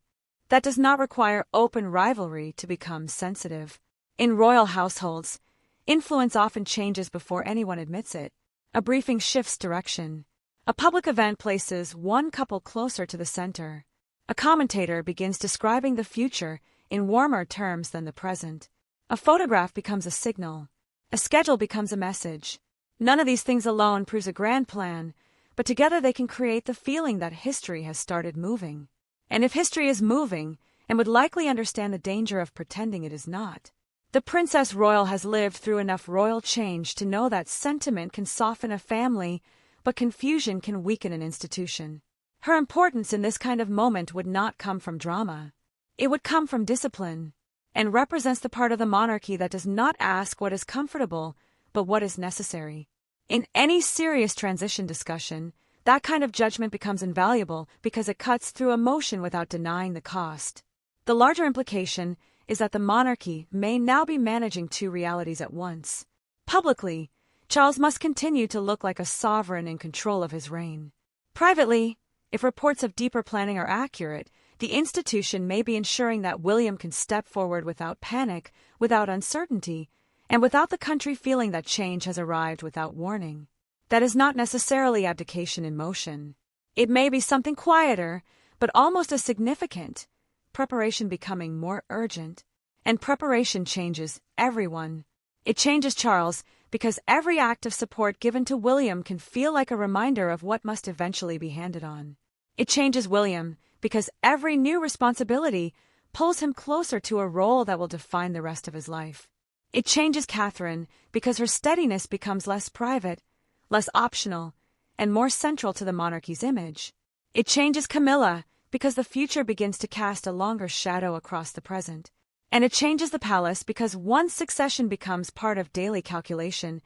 That does not require open rivalry to become sensitive. In royal households, influence often changes before anyone admits it. A briefing shifts direction. A public event places one couple closer to the center. A commentator begins describing the future in warmer terms than the present. A photograph becomes a signal. A schedule becomes a message. None of these things alone proves a grand plan, but together they can create the feeling that history has started moving. And if history is moving, and would likely understand the danger of pretending it is not, the Princess Royal has lived through enough royal change to know that sentiment can soften a family, but confusion can weaken an institution. Her importance in this kind of moment would not come from drama. It would come from discipline, and represents the part of the monarchy that does not ask what is comfortable, but what is necessary. In any serious transition discussion, that kind of judgment becomes invaluable because it cuts through emotion without denying the cost. The larger implication is that the monarchy may now be managing two realities at once. Publicly, Charles must continue to look like a sovereign in control of his reign. Privately, if reports of deeper planning are accurate, the institution may be ensuring that William can step forward without panic, without uncertainty, and without the country feeling that change has arrived without warning. That is not necessarily abdication in motion. It may be something quieter, but almost as significant, preparation becoming more urgent. And preparation changes everyone. It changes Charles because every act of support given to William can feel like a reminder of what must eventually be handed on. It changes William because every new responsibility pulls him closer to a role that will define the rest of his life. It changes Catherine because her steadiness becomes less private, less optional, and more central to the monarchy's image. It changes Camilla because the future begins to cast a longer shadow across the present. And it changes the palace because once succession becomes part of daily calculation,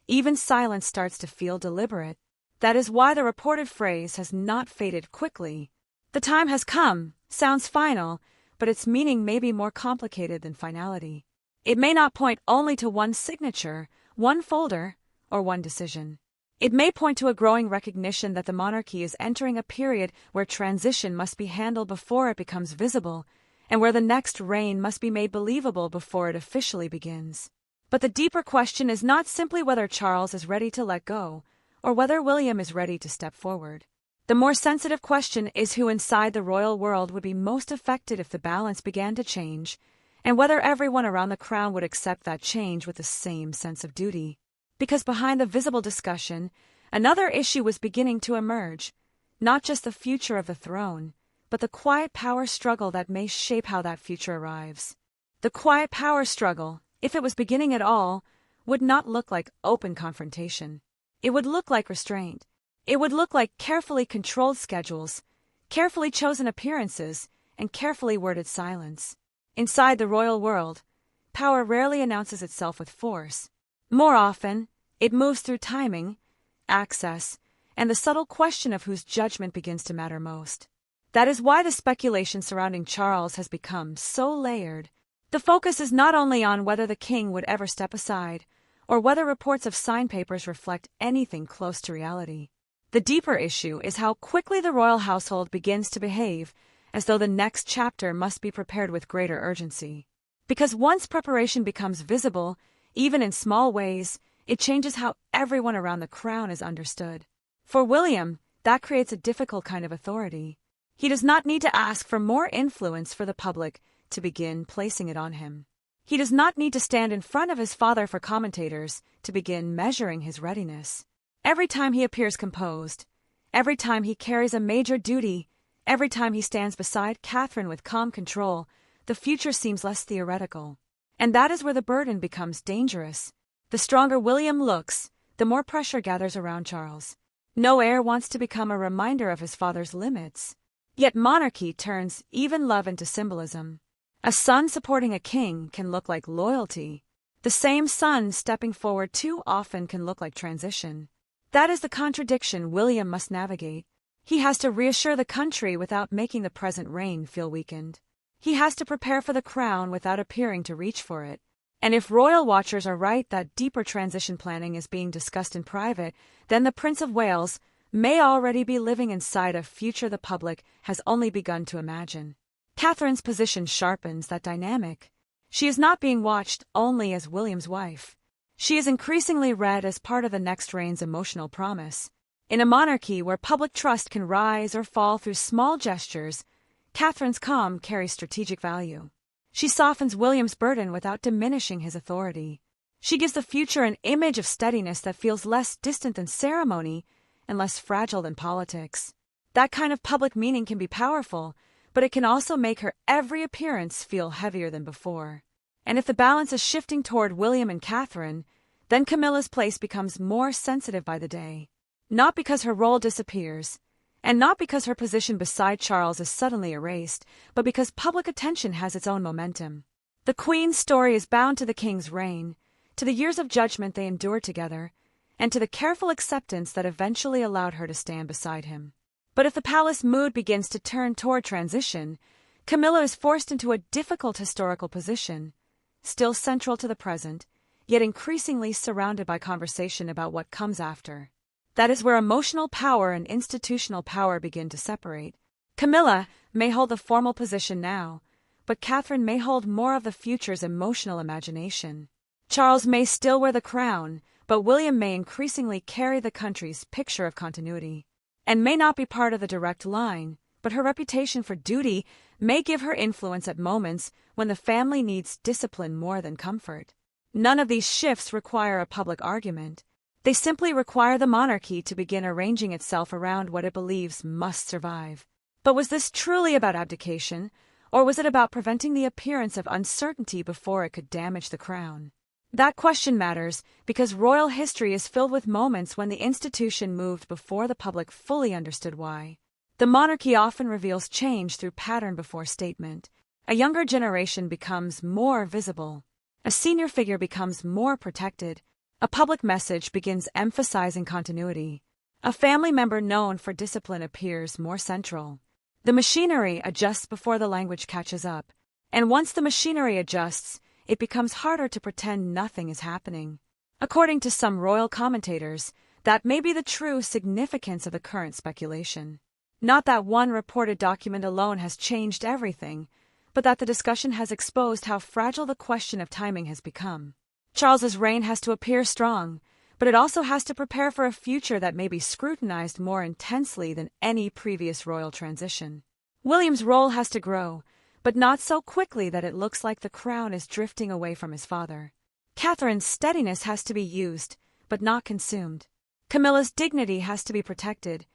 even silence starts to feel deliberate. That is why the reported phrase has not faded quickly. "The time has come" sounds final, but its meaning may be more complicated than finality. It may not point only to one signature, one folder, or one decision. It may point to a growing recognition that the monarchy is entering a period where transition must be handled before it becomes visible, and where the next reign must be made believable before it officially begins. But the deeper question is not simply whether Charles is ready to let go, or whether William is ready to step forward. The more sensitive question is who inside the royal world would be most affected if the balance began to change, and whether everyone around the crown would accept that change with the same sense of duty. Because behind the visible discussion, another issue was beginning to emerge, not just the future of the throne, but the quiet power struggle that may shape how that future arrives. The quiet power struggle, if it was beginning at all, would not look like open confrontation. It would look like restraint. It would look like carefully controlled schedules, carefully chosen appearances, and carefully worded silence. Inside the royal world, power rarely announces itself with force. More often, it moves through timing, access, and the subtle question of whose judgment begins to matter most. That is why the speculation surrounding Charles has become so layered. The focus is not only on whether the king would ever step aside, or whether reports of signed papers reflect anything close to reality. The deeper issue is how quickly the royal household begins to behave as though the next chapter must be prepared with greater urgency. Because once preparation becomes visible, even in small ways, it changes how everyone around the crown is understood. For William, that creates a difficult kind of authority. He does not need to ask for more influence for the public to begin placing it on him. He does not need to stand in front of his father for commentators to begin measuring his readiness. Every time he appears composed, every time he carries a major duty, every time he stands beside Catherine with calm control, the future seems less theoretical. And that is where the burden becomes dangerous. The stronger William looks, the more pressure gathers around Charles. No heir wants to become a reminder of his father's limits. Yet monarchy turns even love into symbolism. A son supporting a king can look like loyalty. The same son stepping forward too often can look like transition. That is the contradiction William must navigate. He has to reassure the country without making the present reign feel weakened. He has to prepare for the crown without appearing to reach for it. And if royal watchers are right that deeper transition planning is being discussed in private, then the Prince of Wales may already be living inside a future the public has only begun to imagine. Catherine's position sharpens that dynamic. She is not being watched only as William's wife. She is increasingly read as part of the next reign's emotional promise. In a monarchy where public trust can rise or fall through small gestures, Catherine's calm carries strategic value. She softens William's burden without diminishing his authority. She gives the future an image of steadiness that feels less distant than ceremony and less fragile than politics. That kind of public meaning can be powerful, but it can also make her every appearance feel heavier than before. And if the balance is shifting toward William and Catherine, then Camilla's place becomes more sensitive by the day. Not because her role disappears, and not because her position beside Charles is suddenly erased, but because public attention has its own momentum. The Queen's story is bound to the King's reign, to the years of judgment they endured together, and to the careful acceptance that eventually allowed her to stand beside him. But if the palace mood begins to turn toward transition, Camilla is forced into a difficult historical position, still central to the present, yet increasingly surrounded by conversation about what comes after. That is where emotional power and institutional power begin to separate. Camilla may hold the formal position now, but Catherine may hold more of the future's emotional imagination. Charles may still wear the crown, but William may increasingly carry the country's picture of continuity, and may not be part of the direct line, but her reputation for duty may give her influence at moments when the family needs discipline more than comfort. None of these shifts require a public argument. They simply require the monarchy to begin arranging itself around what it believes must survive. But was this truly about abdication, or was it about preventing the appearance of uncertainty before it could damage the crown? That question matters because royal history is filled with moments when the institution moved before the public fully understood why. The monarchy often reveals change through pattern before statement. A younger generation becomes more visible. A senior figure becomes more protected. A public message begins emphasizing continuity. A family member known for discipline appears more central. The machinery adjusts before the language catches up. And once the machinery adjusts, it becomes harder to pretend nothing is happening. According to some royal commentators, that may be the true significance of the current speculation. Not that one reported document alone has changed everything, but that the discussion has exposed how fragile the question of timing has become. Charles's reign has to appear strong, but it also has to prepare for a future that may be scrutinized more intensely than any previous royal transition. William's role has to grow, but not so quickly that it looks like the crown is drifting away from his father. Catherine's steadiness has to be used, but not consumed. Camilla's dignity has to be protected,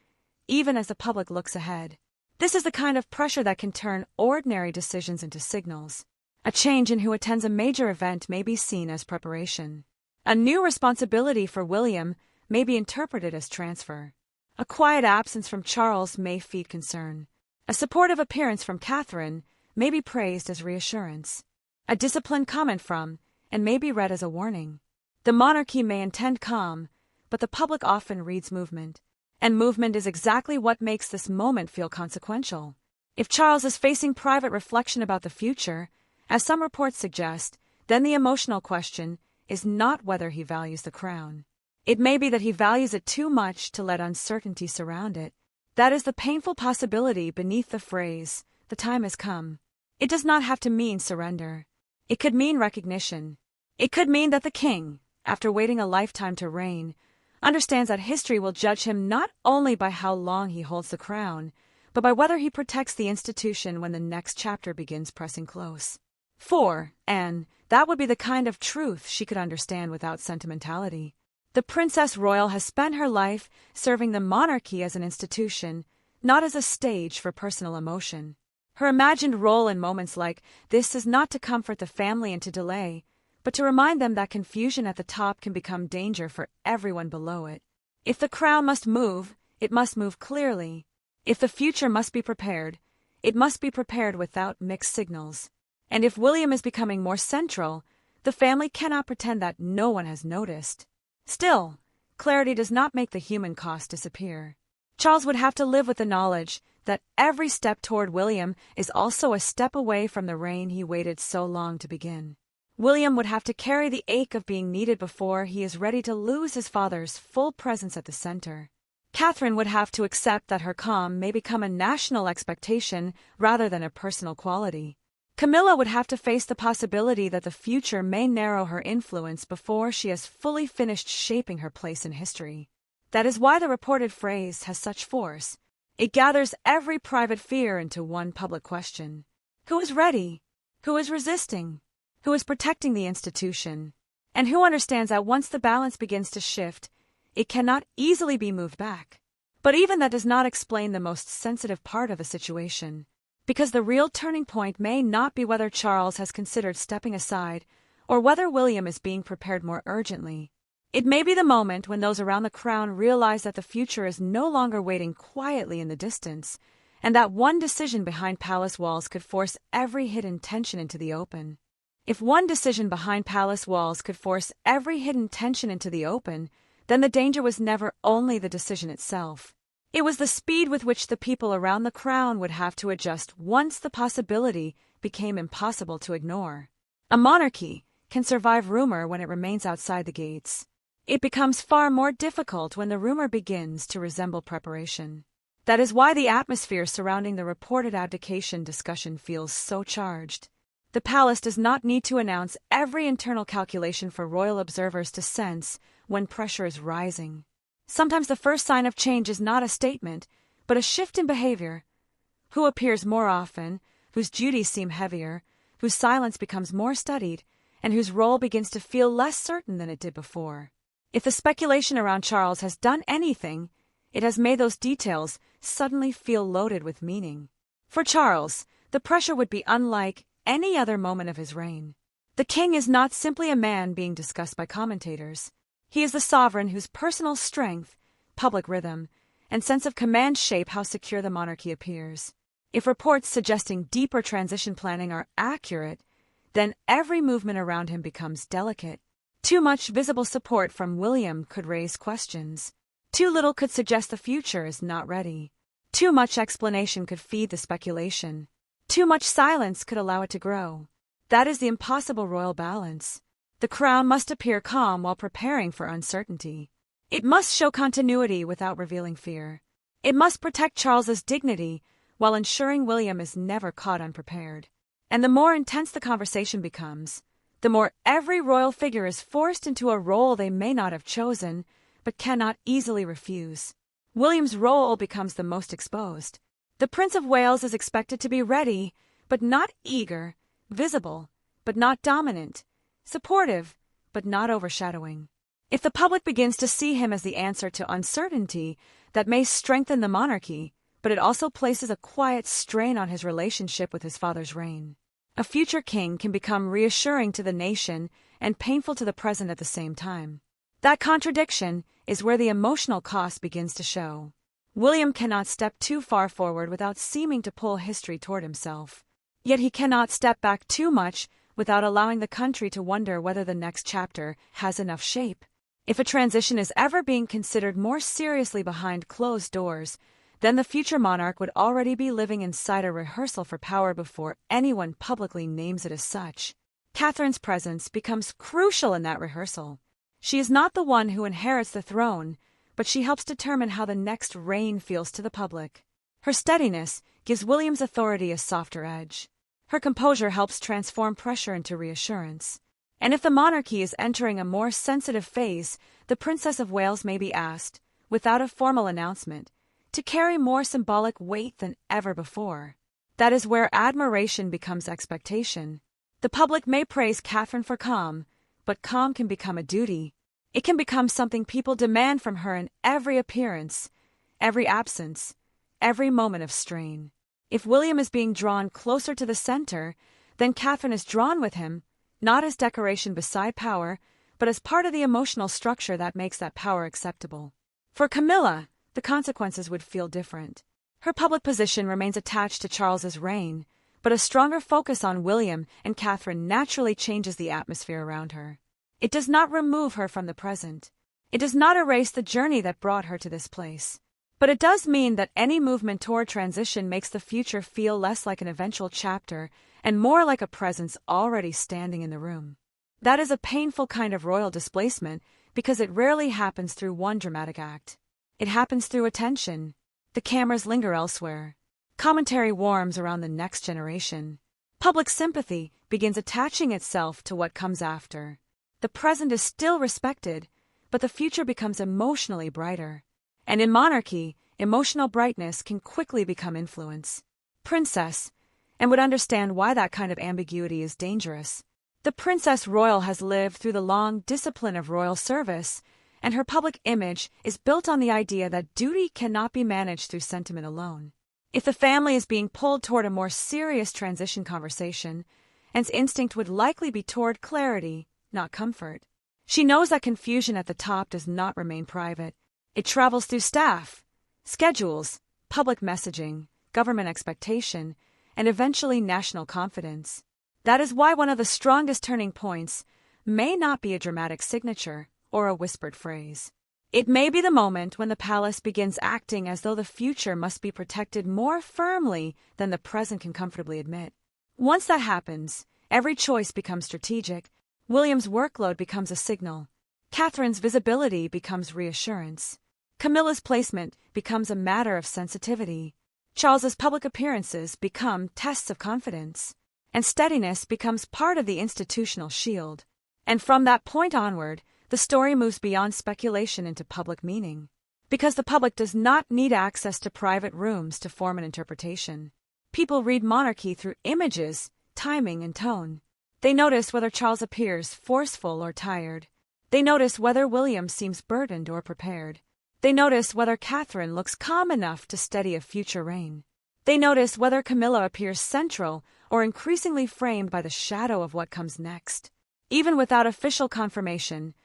even as the public looks ahead. This is the kind of pressure that can turn ordinary decisions into signals. A change in who attends a major event may be seen as preparation. A new responsibility for William may be interpreted as transfer. A quiet absence from Charles may feed concern. A supportive appearance from Catherine may be praised as reassurance. A disciplined comment from, and may be read as a warning. The monarchy may intend calm, but the public often reads movement. And movement is exactly what makes this moment feel consequential. If Charles is facing private reflection about the future, as some reports suggest, then the emotional question is not whether he values the crown. It may be that he values it too much to let uncertainty surround it. That is the painful possibility beneath the phrase, "The time has come." It does not have to mean surrender. It could mean recognition. It could mean that the king, after waiting a lifetime to reign, understands that history will judge him not only by how long he holds the crown, but by whether he protects the institution when the next chapter begins pressing close. For Anne, that would be the kind of truth she could understand without sentimentality. The Princess Royal has spent her life serving the monarchy as an institution, not as a stage for personal emotion. Her imagined role in moments like this is not to comfort the family and to delay, but to remind them that confusion at the top can become danger for everyone below it. If the crown must move, it must move clearly. If the future must be prepared, it must be prepared without mixed signals. And if William is becoming more central, the family cannot pretend that no one has noticed. Still, clarity does not make the human cost disappear. Charles would have to live with the knowledge that every step toward William is also a step away from the reign he waited so long to begin. William would have to carry the ache of being needed before he is ready to lose his father's full presence at the center. Catherine would have to accept that her calm may become a national expectation rather than a personal quality. Camilla would have to face the possibility that the future may narrow her influence before she has fully finished shaping her place in history. That is why the reported phrase has such force. It gathers every private fear into one public question. Who is ready? Who is resisting? Who is protecting the institution? And who understands that once the balance begins to shift, it cannot easily be moved back? But even that does not explain the most sensitive part of the situation, because the real turning point may not be whether Charles has considered stepping aside or whether William is being prepared more urgently. It may be the moment when those around the crown realize that the future is no longer waiting quietly in the distance, and that one decision behind palace walls could force every hidden tension into the open. If one decision behind palace walls could force every hidden tension into the open, then the danger was never only the decision itself. It was the speed with which the people around the crown would have to adjust once the possibility became impossible to ignore. A monarchy can survive rumor when it remains outside the gates. It becomes far more difficult when the rumor begins to resemble preparation. That is why the atmosphere surrounding the reported abdication discussion feels so charged. The palace does not need to announce every internal calculation for royal observers to sense when pressure is rising. Sometimes the first sign of change is not a statement, but a shift in behavior. Who appears more often, whose duties seem heavier, whose silence becomes more studied, and whose role begins to feel less certain than it did before. If the speculation around Charles has done anything, it has made those details suddenly feel loaded with meaning. For Charles, the pressure would be unlike any other moment of his reign. The king is not simply a man being discussed by commentators. He is the sovereign whose personal strength, public rhythm, and sense of command shape how secure the monarchy appears. If reports suggesting deeper transition planning are accurate, then every movement around him becomes delicate. Too much visible support from William could raise questions. Too little could suggest the future is not ready. Too much explanation could feed the speculation. Too much silence could allow it to grow. That is the impossible royal balance. The crown must appear calm while preparing for uncertainty. It must show continuity without revealing fear. It must protect Charles's dignity while ensuring William is never caught unprepared. And the more intense the conversation becomes, the more every royal figure is forced into a role they may not have chosen, but cannot easily refuse. William's role becomes the most exposed. The Prince of Wales is expected to be ready, but not eager, visible, but not dominant, supportive, but not overshadowing. If the public begins to see him as the answer to uncertainty, that may strengthen the monarchy, but it also places a quiet strain on his relationship with his father's reign. A future king can become reassuring to the nation and painful to the present at the same time. That contradiction is where the emotional cost begins to show. William cannot step too far forward without seeming to pull history toward himself. Yet he cannot step back too much without allowing the country to wonder whether the next chapter has enough shape. If a transition is ever being considered more seriously behind closed doors, then the future monarch would already be living inside a rehearsal for power before anyone publicly names it as such. Catherine's presence becomes crucial in that rehearsal. She is not the one who inherits the throne, but she helps determine how the next reign feels to the public. Her steadiness gives William's authority a softer edge. Her composure helps transform pressure into reassurance. And if the monarchy is entering a more sensitive phase, the Princess of Wales may be asked, without a formal announcement, to carry more symbolic weight than ever before. That is where admiration becomes expectation. The public may praise Catherine for calm, but calm can become a duty. It can become something people demand from her in every appearance, every absence, every moment of strain. If William is being drawn closer to the center, then Catherine is drawn with him, not as decoration beside power, but as part of the emotional structure that makes that power acceptable. For Camilla, the consequences would feel different. Her public position remains attached to Charles's reign, but a stronger focus on William and Catherine naturally changes the atmosphere around her. It does not remove her from the present. It does not erase the journey that brought her to this place. But it does mean that any movement toward transition makes the future feel less like an eventual chapter and more like a presence already standing in the room. That is a painful kind of royal displacement because it rarely happens through one dramatic act. It happens through attention. The cameras linger elsewhere. Commentary warms around the next generation. Public sympathy begins attaching itself to what comes after. The present is still respected, but the future becomes emotionally brighter. And in monarchy, emotional brightness can quickly become influence. Princess, and would understand why that kind of ambiguity is dangerous. The Princess Royal has lived through the long discipline of royal service, and her public image is built on the idea that duty cannot be managed through sentiment alone. If the family is being pulled toward a more serious transition conversation, Anne's instinct would likely be toward clarity, not comfort. She knows that confusion at the top does not remain private. It travels through staff, schedules, public messaging, government expectation, and eventually national confidence. That is why one of the strongest turning points may not be a dramatic signature or a whispered phrase. It may be the moment when the palace begins acting as though the future must be protected more firmly than the present can comfortably admit. Once that happens, every choice becomes strategic. William's workload becomes a signal. Catherine's visibility becomes reassurance. Camilla's placement becomes a matter of sensitivity. Charles's public appearances become tests of confidence. And steadiness becomes part of the institutional shield. And from that point onward, the story moves beyond speculation into public meaning. Because the public does not need access to private rooms to form an interpretation. People read monarchy through images, timing, and tone. They notice whether Charles appears forceful or tired. They notice whether William seems burdened or prepared. They notice whether Catherine looks calm enough to steady a future reign. They notice whether Camilla appears central or increasingly framed by the shadow of what comes next. Even without official confirmation,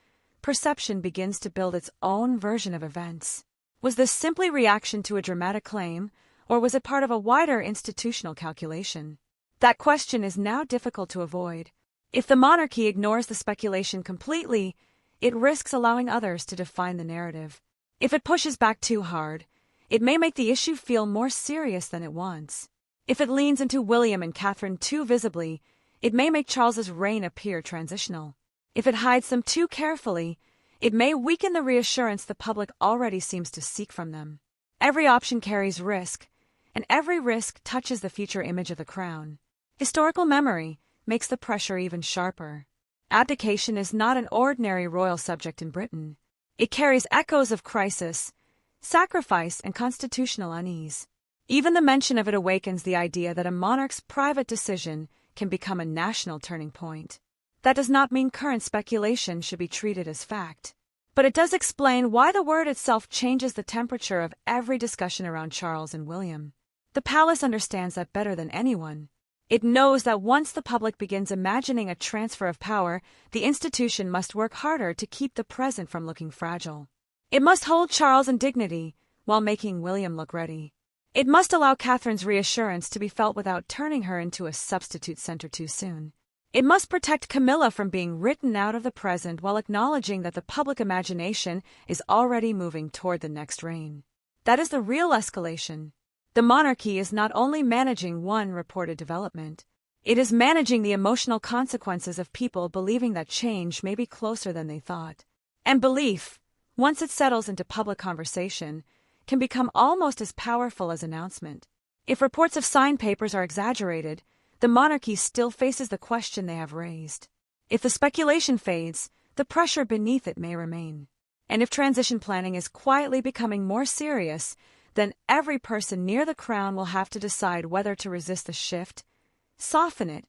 perception begins to build its own version of events. Was this simply reaction to a dramatic claim, or was it part of a wider institutional calculation? That question is now difficult to avoid. If the monarchy ignores the speculation completely, it risks allowing others to define the narrative. If it pushes back too hard, it may make the issue feel more serious than it wants. If it leans into William and Catherine too visibly, it may make Charles's reign appear transitional. If it hides them too carefully, it may weaken the reassurance the public already seems to seek from them. Every option carries risk, and every risk touches the future image of the crown. Historical memory makes the pressure even sharper. Abdication is not an ordinary royal subject in Britain. It carries echoes of crisis, sacrifice, and constitutional unease. Even the mention of it awakens the idea that a monarch's private decision can become a national turning point. That does not mean current speculation should be treated as fact. But it does explain why the word itself changes the temperature of every discussion around Charles and William. The palace understands that better than anyone. It knows that once the public begins imagining a transfer of power, the institution must work harder to keep the present from looking fragile. It must hold Charles in dignity while making William look ready. It must allow Catherine's reassurance to be felt without turning her into a substitute center too soon. It must protect Camilla from being written out of the present while acknowledging that the public imagination is already moving toward the next reign. That is the real escalation. The monarchy is not only managing one reported development, it is managing the emotional consequences of people believing that change may be closer than they thought. And belief, once it settles into public conversation, can become almost as powerful as announcement. If reports of signed papers are exaggerated, the monarchy still faces the question they have raised. If the speculation fades, the pressure beneath it may remain. And if transition planning is quietly becoming more serious, then every person near the crown will have to decide whether to resist the shift, soften it,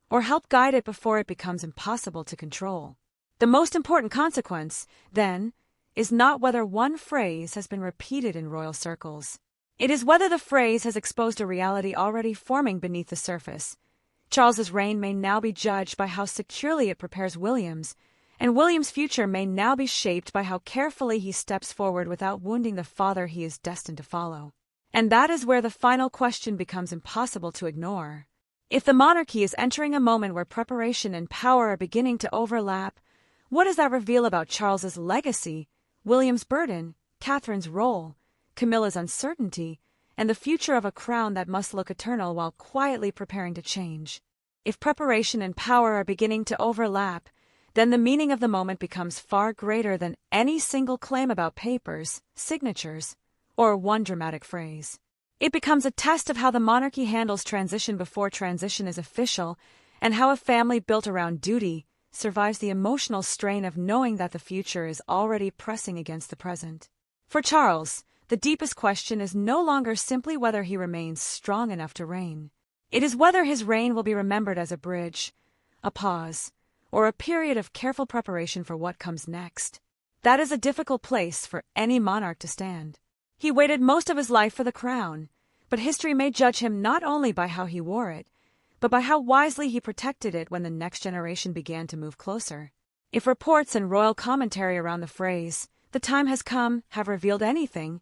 or help guide it before it becomes impossible to control. The most important consequence, then, is not whether one phrase has been repeated in royal circles. It is whether the phrase has exposed a reality already forming beneath the surface. Charles's reign may now be judged by how securely it prepares William's, and William's future may now be shaped by how carefully he steps forward without wounding the father he is destined to follow. And that is where the final question becomes impossible to ignore. If the monarchy is entering a moment where preparation and power are beginning to overlap, what does that reveal about Charles's legacy, William's burden, Catherine's role, Camilla's uncertainty, and the future of a crown that must look eternal while quietly preparing to change? If preparation and power are beginning to overlap, then the meaning of the moment becomes far greater than any single claim about papers, signatures, or one dramatic phrase. It becomes a test of how the monarchy handles transition before transition is official, and how a family built around duty survives the emotional strain of knowing that the future is already pressing against the present. For Charles, the deepest question is no longer simply whether he remains strong enough to reign. It is whether his reign will be remembered as a bridge, a pause, or a period of careful preparation for what comes next. That is a difficult place for any monarch to stand. He waited most of his life for the crown, but history may judge him not only by how he wore it, but by how wisely he protected it when the next generation began to move closer. If reports and royal commentary around the phrase, "the time has come," have revealed anything,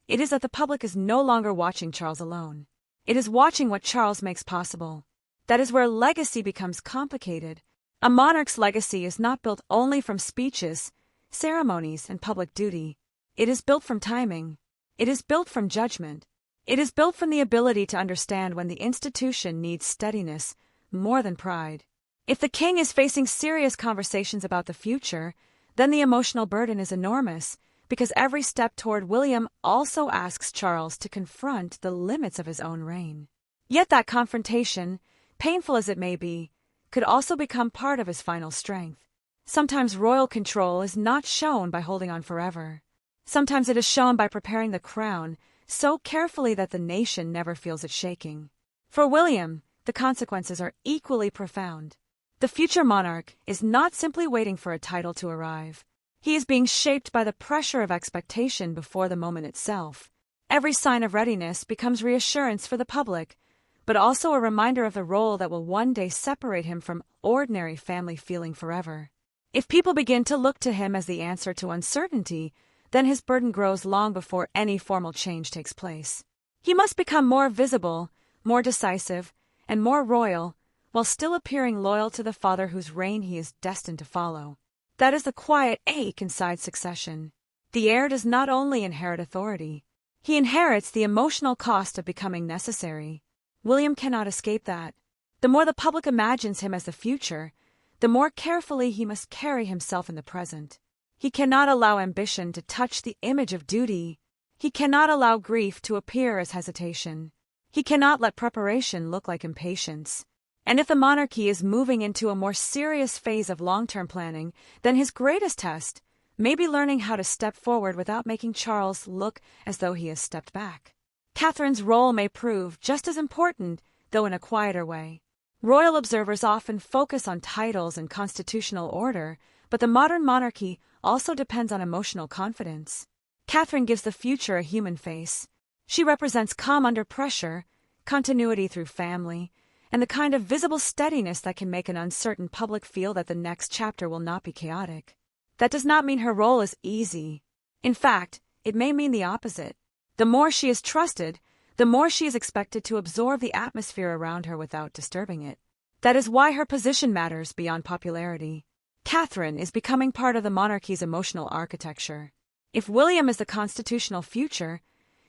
it is that the public is no longer watching Charles alone. It is watching what Charles makes possible. That is where legacy becomes complicated. A monarch's legacy is not built only from speeches, ceremonies, and public duty. It is built from timing. It is built from judgment. It is built from the ability to understand when the institution needs steadiness more than pride. If the king is facing serious conversations about the future, then the emotional burden is enormous, because every step toward William also asks Charles to confront the limits of his own reign. Yet that confrontation, painful as it may be, could also become part of his final strength. Sometimes royal control is not shown by holding on forever. Sometimes it is shown by preparing the crown so carefully that the nation never feels it shaking. For William, the consequences are equally profound. The future monarch is not simply waiting for a title to arrive. He is being shaped by the pressure of expectation before the moment itself. Every sign of readiness becomes reassurance for the public, but also a reminder of the role that will one day separate him from ordinary family feeling forever. If people begin to look to him as the answer to uncertainty, then his burden grows long before any formal change takes place. He must become more visible, more decisive, and more royal, while still appearing loyal to the father whose reign he is destined to follow. That is the quiet ache inside succession. The heir does not only inherit authority, he inherits the emotional cost of becoming necessary. William cannot escape that. The more the public imagines him as the future, the more carefully he must carry himself in the present. He cannot allow ambition to touch the image of duty. He cannot allow grief to appear as hesitation. He cannot let preparation look like impatience. And if the monarchy is moving into a more serious phase of long-term planning, then his greatest test may be learning how to step forward without making Charles look as though he has stepped back. Catherine's role may prove just as important, though in a quieter way. Royal observers often focus on titles and constitutional order, but the modern monarchy also depends on emotional confidence. Catherine gives the future a human face. She represents calm under pressure, continuity through family, and the kind of visible steadiness that can make an uncertain public feel that the next chapter will not be chaotic. That does not mean her role is easy. In fact, it may mean the opposite. The more she is trusted, the more she is expected to absorb the atmosphere around her without disturbing it. That is why her position matters beyond popularity. Catherine is becoming part of the monarchy's emotional architecture. If William is the constitutional future,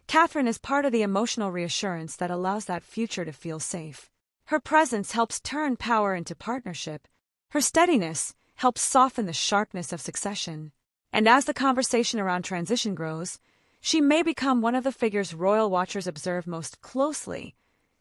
Catherine is part of the emotional reassurance that allows that future to feel safe. Her presence helps turn power into partnership. Her steadiness helps soften the sharpness of succession. And as the conversation around transition grows, she may become one of the figures royal watchers observe most closely,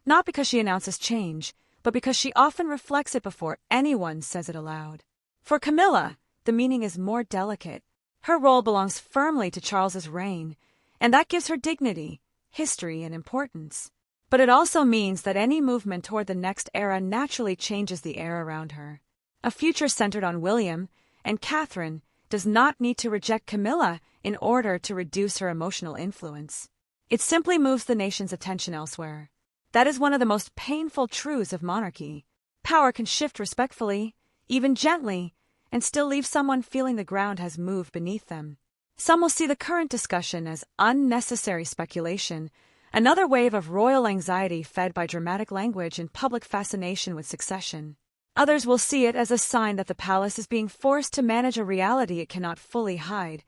not because she announces change, but because she often reflects it before anyone says it aloud. For Camilla, the meaning is more delicate. Her role belongs firmly to Charles's reign, and that gives her dignity, history, and importance. But it also means that any movement toward the next era naturally changes the air around her. A future centered on William and Catherine does not need to reject Camilla in order to reduce her emotional influence. It simply moves the nation's attention elsewhere. That is one of the most painful truths of monarchy. Power can shift respectfully, even gently, and still leave someone feeling the ground has moved beneath them. Some will see the current discussion as unnecessary speculation, another wave of royal anxiety fed by dramatic language and public fascination with succession. Others will see it as a sign that the palace is being forced to manage a reality it cannot fully hide,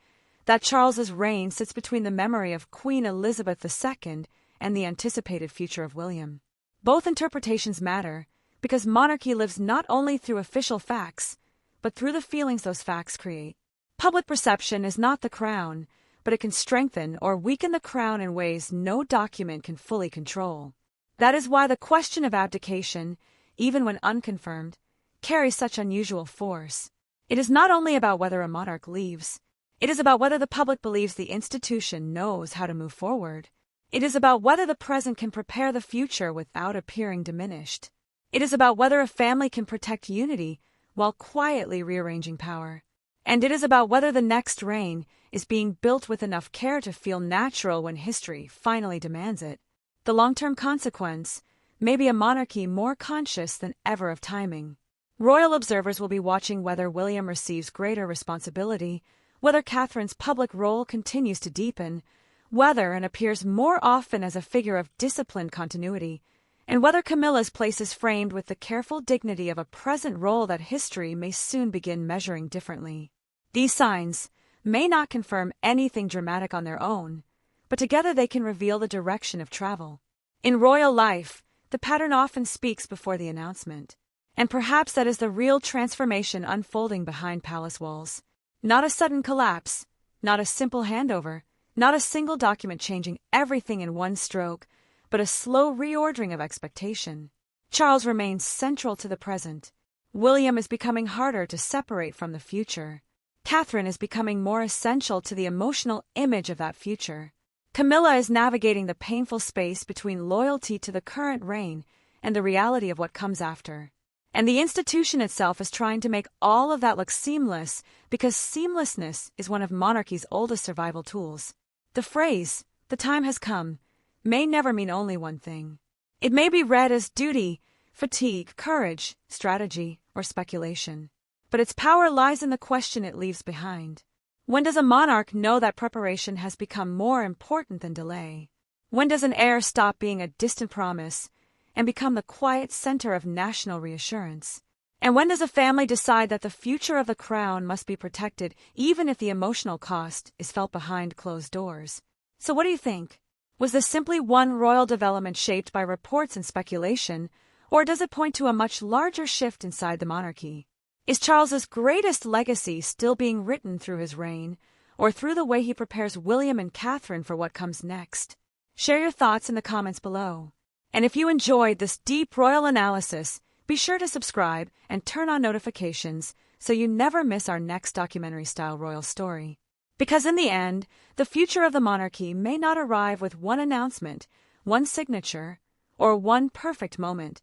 that Charles's reign sits between the memory of Queen Elizabeth II and the anticipated future of William. Both interpretations matter, because monarchy lives not only through official facts, but through the feelings those facts create. Public perception is not the crown, but it can strengthen or weaken the crown in ways no document can fully control. That is why the question of abdication, even when unconfirmed, carries such unusual force. It is not only about whether a monarch leaves. It is about whether the public believes the institution knows how to move forward. It is about whether the present can prepare the future without appearing diminished. It is about whether a family can protect unity while quietly rearranging power. And it is about whether the next reign is being built with enough care to feel natural when history finally demands it. The long-term consequence may be a monarchy more conscious than ever of timing. Royal observers will be watching whether William receives greater responsibility, whether Catherine's public role continues to deepen, whether and appears more often as a figure of disciplined continuity, and whether Camilla's place is framed with the careful dignity of a present role that history may soon begin measuring differently. These signs may not confirm anything dramatic on their own, but together they can reveal the direction of travel. In royal life, the pattern often speaks before the announcement, and perhaps that is the real transformation unfolding behind palace walls. Not a sudden collapse, not a simple handover, not a single document changing everything in one stroke, but a slow reordering of expectation. Charles remains central to the present. William is becoming harder to separate from the future. Catherine is becoming more essential to the emotional image of that future. Camilla is navigating the painful space between loyalty to the current reign and the reality of what comes after. And the institution itself is trying to make all of that look seamless, because seamlessness is one of monarchy's oldest survival tools. The phrase, "the time has come," may never mean only one thing. It may be read as duty, fatigue, courage, strategy, or speculation. But its power lies in the question it leaves behind. When does a monarch know that preparation has become more important than delay? When does an heir stop being a distant promise and become the quiet center of national reassurance? And when does a family decide that the future of the crown must be protected even if the emotional cost is felt behind closed doors? So what do you think? Was this simply one royal development shaped by reports and speculation, or does it point to a much larger shift inside the monarchy? Is Charles's greatest legacy still being written through his reign, or through the way he prepares William and Catherine for what comes next? Share your thoughts in the comments below. And if you enjoyed this deep royal analysis, be sure to subscribe and turn on notifications so you never miss our next documentary-style royal story. Because in the end, the future of the monarchy may not arrive with one announcement, one signature, or one perfect moment,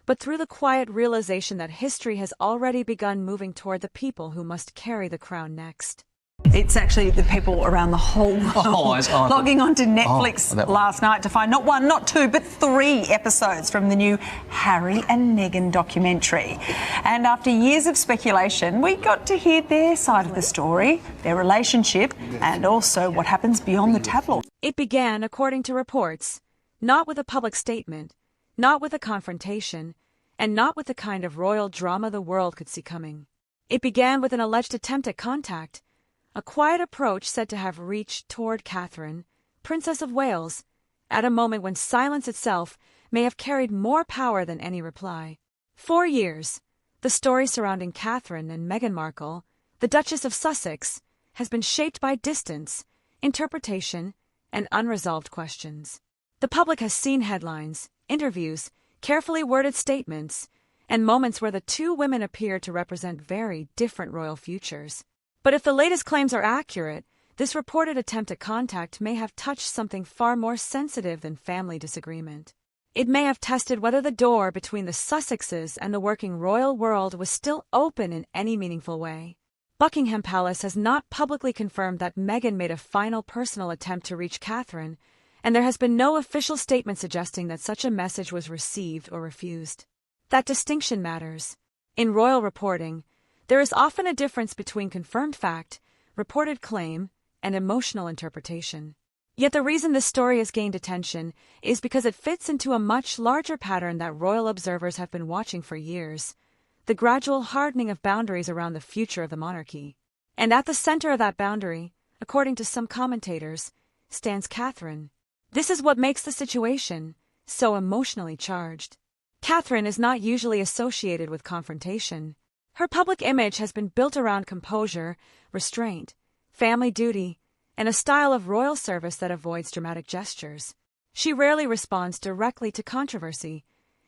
but through the quiet realization that history has already begun moving toward the people who must carry the crown next. It's actually the people around the whole world logging onto Netflix last night to find not one, not two, but 3 episodes from the new Harry and Meghan documentary. And after years of speculation, we got to hear their side of the story, their relationship, and also what happens beyond the tabloid. It began, according to reports, not with a public statement, not with a confrontation, and not with the kind of royal drama the world could see coming. It began with an alleged attempt at contact, a quiet approach said to have reached toward Catherine, Princess of Wales, at a moment when silence itself may have carried more power than any reply. 4 years, the story surrounding Catherine and Meghan Markle, the Duchess of Sussex, has been shaped by distance, interpretation, and unresolved questions. The public has seen headlines, interviews, carefully worded statements, and moments where the two women appear to represent very different royal futures. But if the latest claims are accurate, this reported attempt at contact may have touched something far more sensitive than family disagreement. It may have tested whether the door between the Sussexes and the working royal world was still open in any meaningful way. Buckingham Palace has not publicly confirmed that Meghan made a final personal attempt to reach Catherine, and there has been no official statement suggesting that such a message was received or refused. That distinction matters. In royal reporting, there is often a difference between confirmed fact, reported claim, and emotional interpretation. Yet the reason this story has gained attention is because it fits into a much larger pattern that royal observers have been watching for years: the gradual hardening of boundaries around the future of the monarchy. And at the center of that boundary, according to some commentators, stands Catherine. This is what makes the situation so emotionally charged. Catherine is not usually associated with confrontation. Her public image has been built around composure, restraint, family duty, and a style of royal service that avoids dramatic gestures. She rarely responds directly to controversy,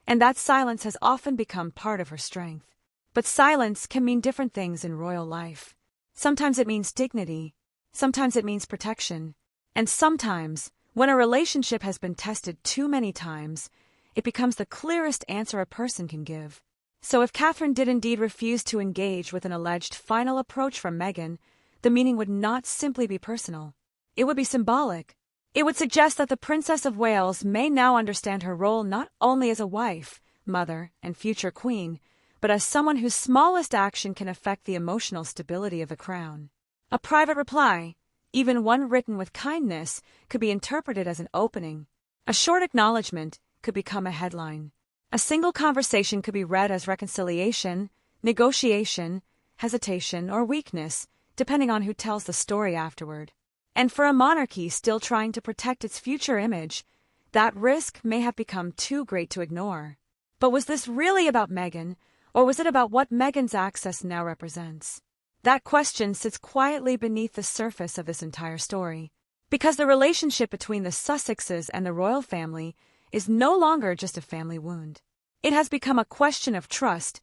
and that silence has often become part of her strength. But silence can mean different things in royal life. Sometimes it means dignity, sometimes it means protection, and sometimes, when a relationship has been tested too many times, it becomes the clearest answer a person can give. So if Catherine did indeed refuse to engage with an alleged final approach from Meghan, the meaning would not simply be personal. It would be symbolic. It would suggest that the Princess of Wales may now understand her role not only as a wife, mother, and future queen, but as someone whose smallest action can affect the emotional stability of the crown. A private reply, even one written with kindness, could be interpreted as an opening. A short acknowledgement, could become a headline. A single conversation could be read as reconciliation, negotiation, hesitation, or weakness, depending on who tells the story afterward. And for a monarchy still trying to protect its future image, that risk may have become too great to ignore. But was this really about Meghan, or was it about what Meghan's access now represents? That question sits quietly beneath the surface of this entire story. Because the relationship between the Sussexes and the royal family is no longer just a family wound. It has become a question of trust,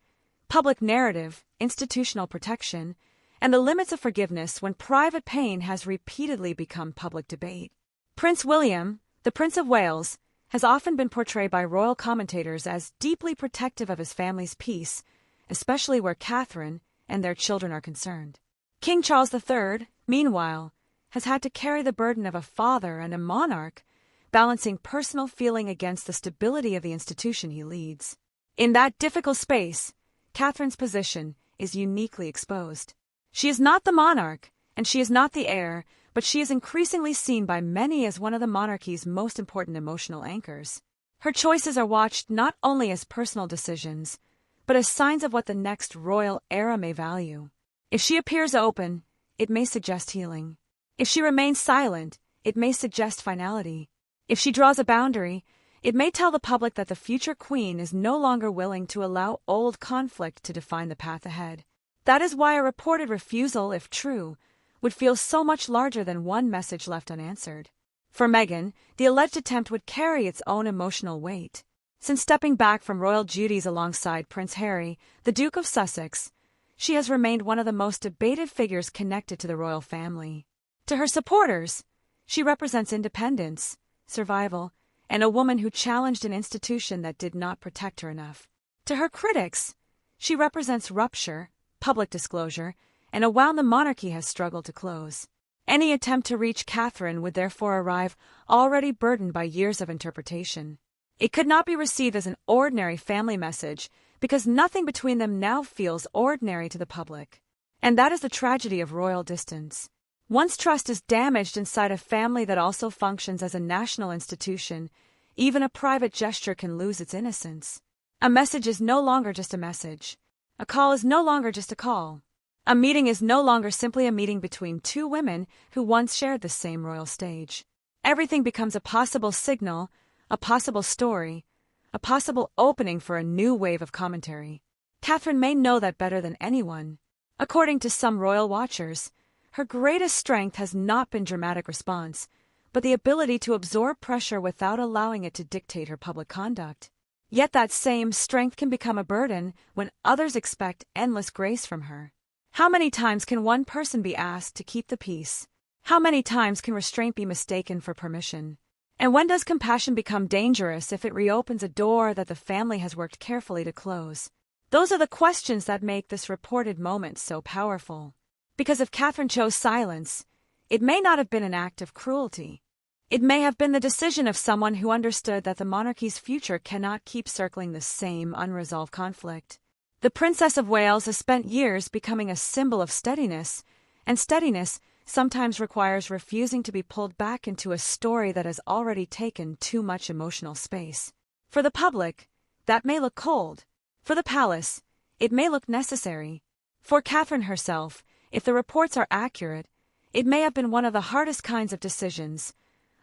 public narrative, institutional protection, and the limits of forgiveness when private pain has repeatedly become public debate. Prince William, the Prince of Wales, has often been portrayed by royal commentators as deeply protective of his family's peace, especially where Catherine and their children are concerned. King Charles III, meanwhile, has had to carry the burden of a father and a monarch, balancing personal feeling against the stability of the institution he leads. In that difficult space, Catherine's position is uniquely exposed. She is not the monarch, and she is not the heir, but she is increasingly seen by many as one of the monarchy's most important emotional anchors. Her choices are watched not only as personal decisions, but as signs of what the next royal era may value. If she appears open, it may suggest healing. If she remains silent, it may suggest finality. If she draws a boundary, it may tell the public that the future queen is no longer willing to allow old conflict to define the path ahead. That is why a reported refusal, if true, would feel so much larger than one message left unanswered. For Meghan, the alleged attempt would carry its own emotional weight. Since stepping back from royal duties alongside Prince Harry, the Duke of Sussex, she has remained one of the most debated figures connected to the royal family. To her supporters, she represents independence, survival, and a woman who challenged an institution that did not protect her enough. To her critics, she represents rupture, public disclosure, and a wound the monarchy has struggled to close. Any attempt to reach Catherine would therefore arrive already burdened by years of interpretation. It could not be received as an ordinary family message because nothing between them now feels ordinary to the public. And that is the tragedy of royal distance. Once trust is damaged inside a family that also functions as a national institution, even a private gesture can lose its innocence. A message is no longer just a message. A call is no longer just a call. A meeting is no longer simply a meeting between two women who once shared the same royal stage. Everything becomes a possible signal, a possible story, a possible opening for a new wave of commentary. Catherine may know that better than anyone. According to some royal watchers, her greatest strength has not been dramatic response, but the ability to absorb pressure without allowing it to dictate her public conduct. Yet that same strength can become a burden when others expect endless grace from her. How many times can one person be asked to keep the peace? How many times can restraint be mistaken for permission? And when does compassion become dangerous if it reopens a door that the family has worked carefully to close? Those are the questions that make this reported moment so powerful. Because if Catherine chose silence, it may not have been an act of cruelty. It may have been the decision of someone who understood that the monarchy's future cannot keep circling the same unresolved conflict. The Princess of Wales has spent years becoming a symbol of steadiness, and steadiness sometimes requires refusing to be pulled back into a story that has already taken too much emotional space. For the public, that may look cold. For the palace, it may look necessary. For Catherine herself, if the reports are accurate, it may have been one of the hardest kinds of decisions,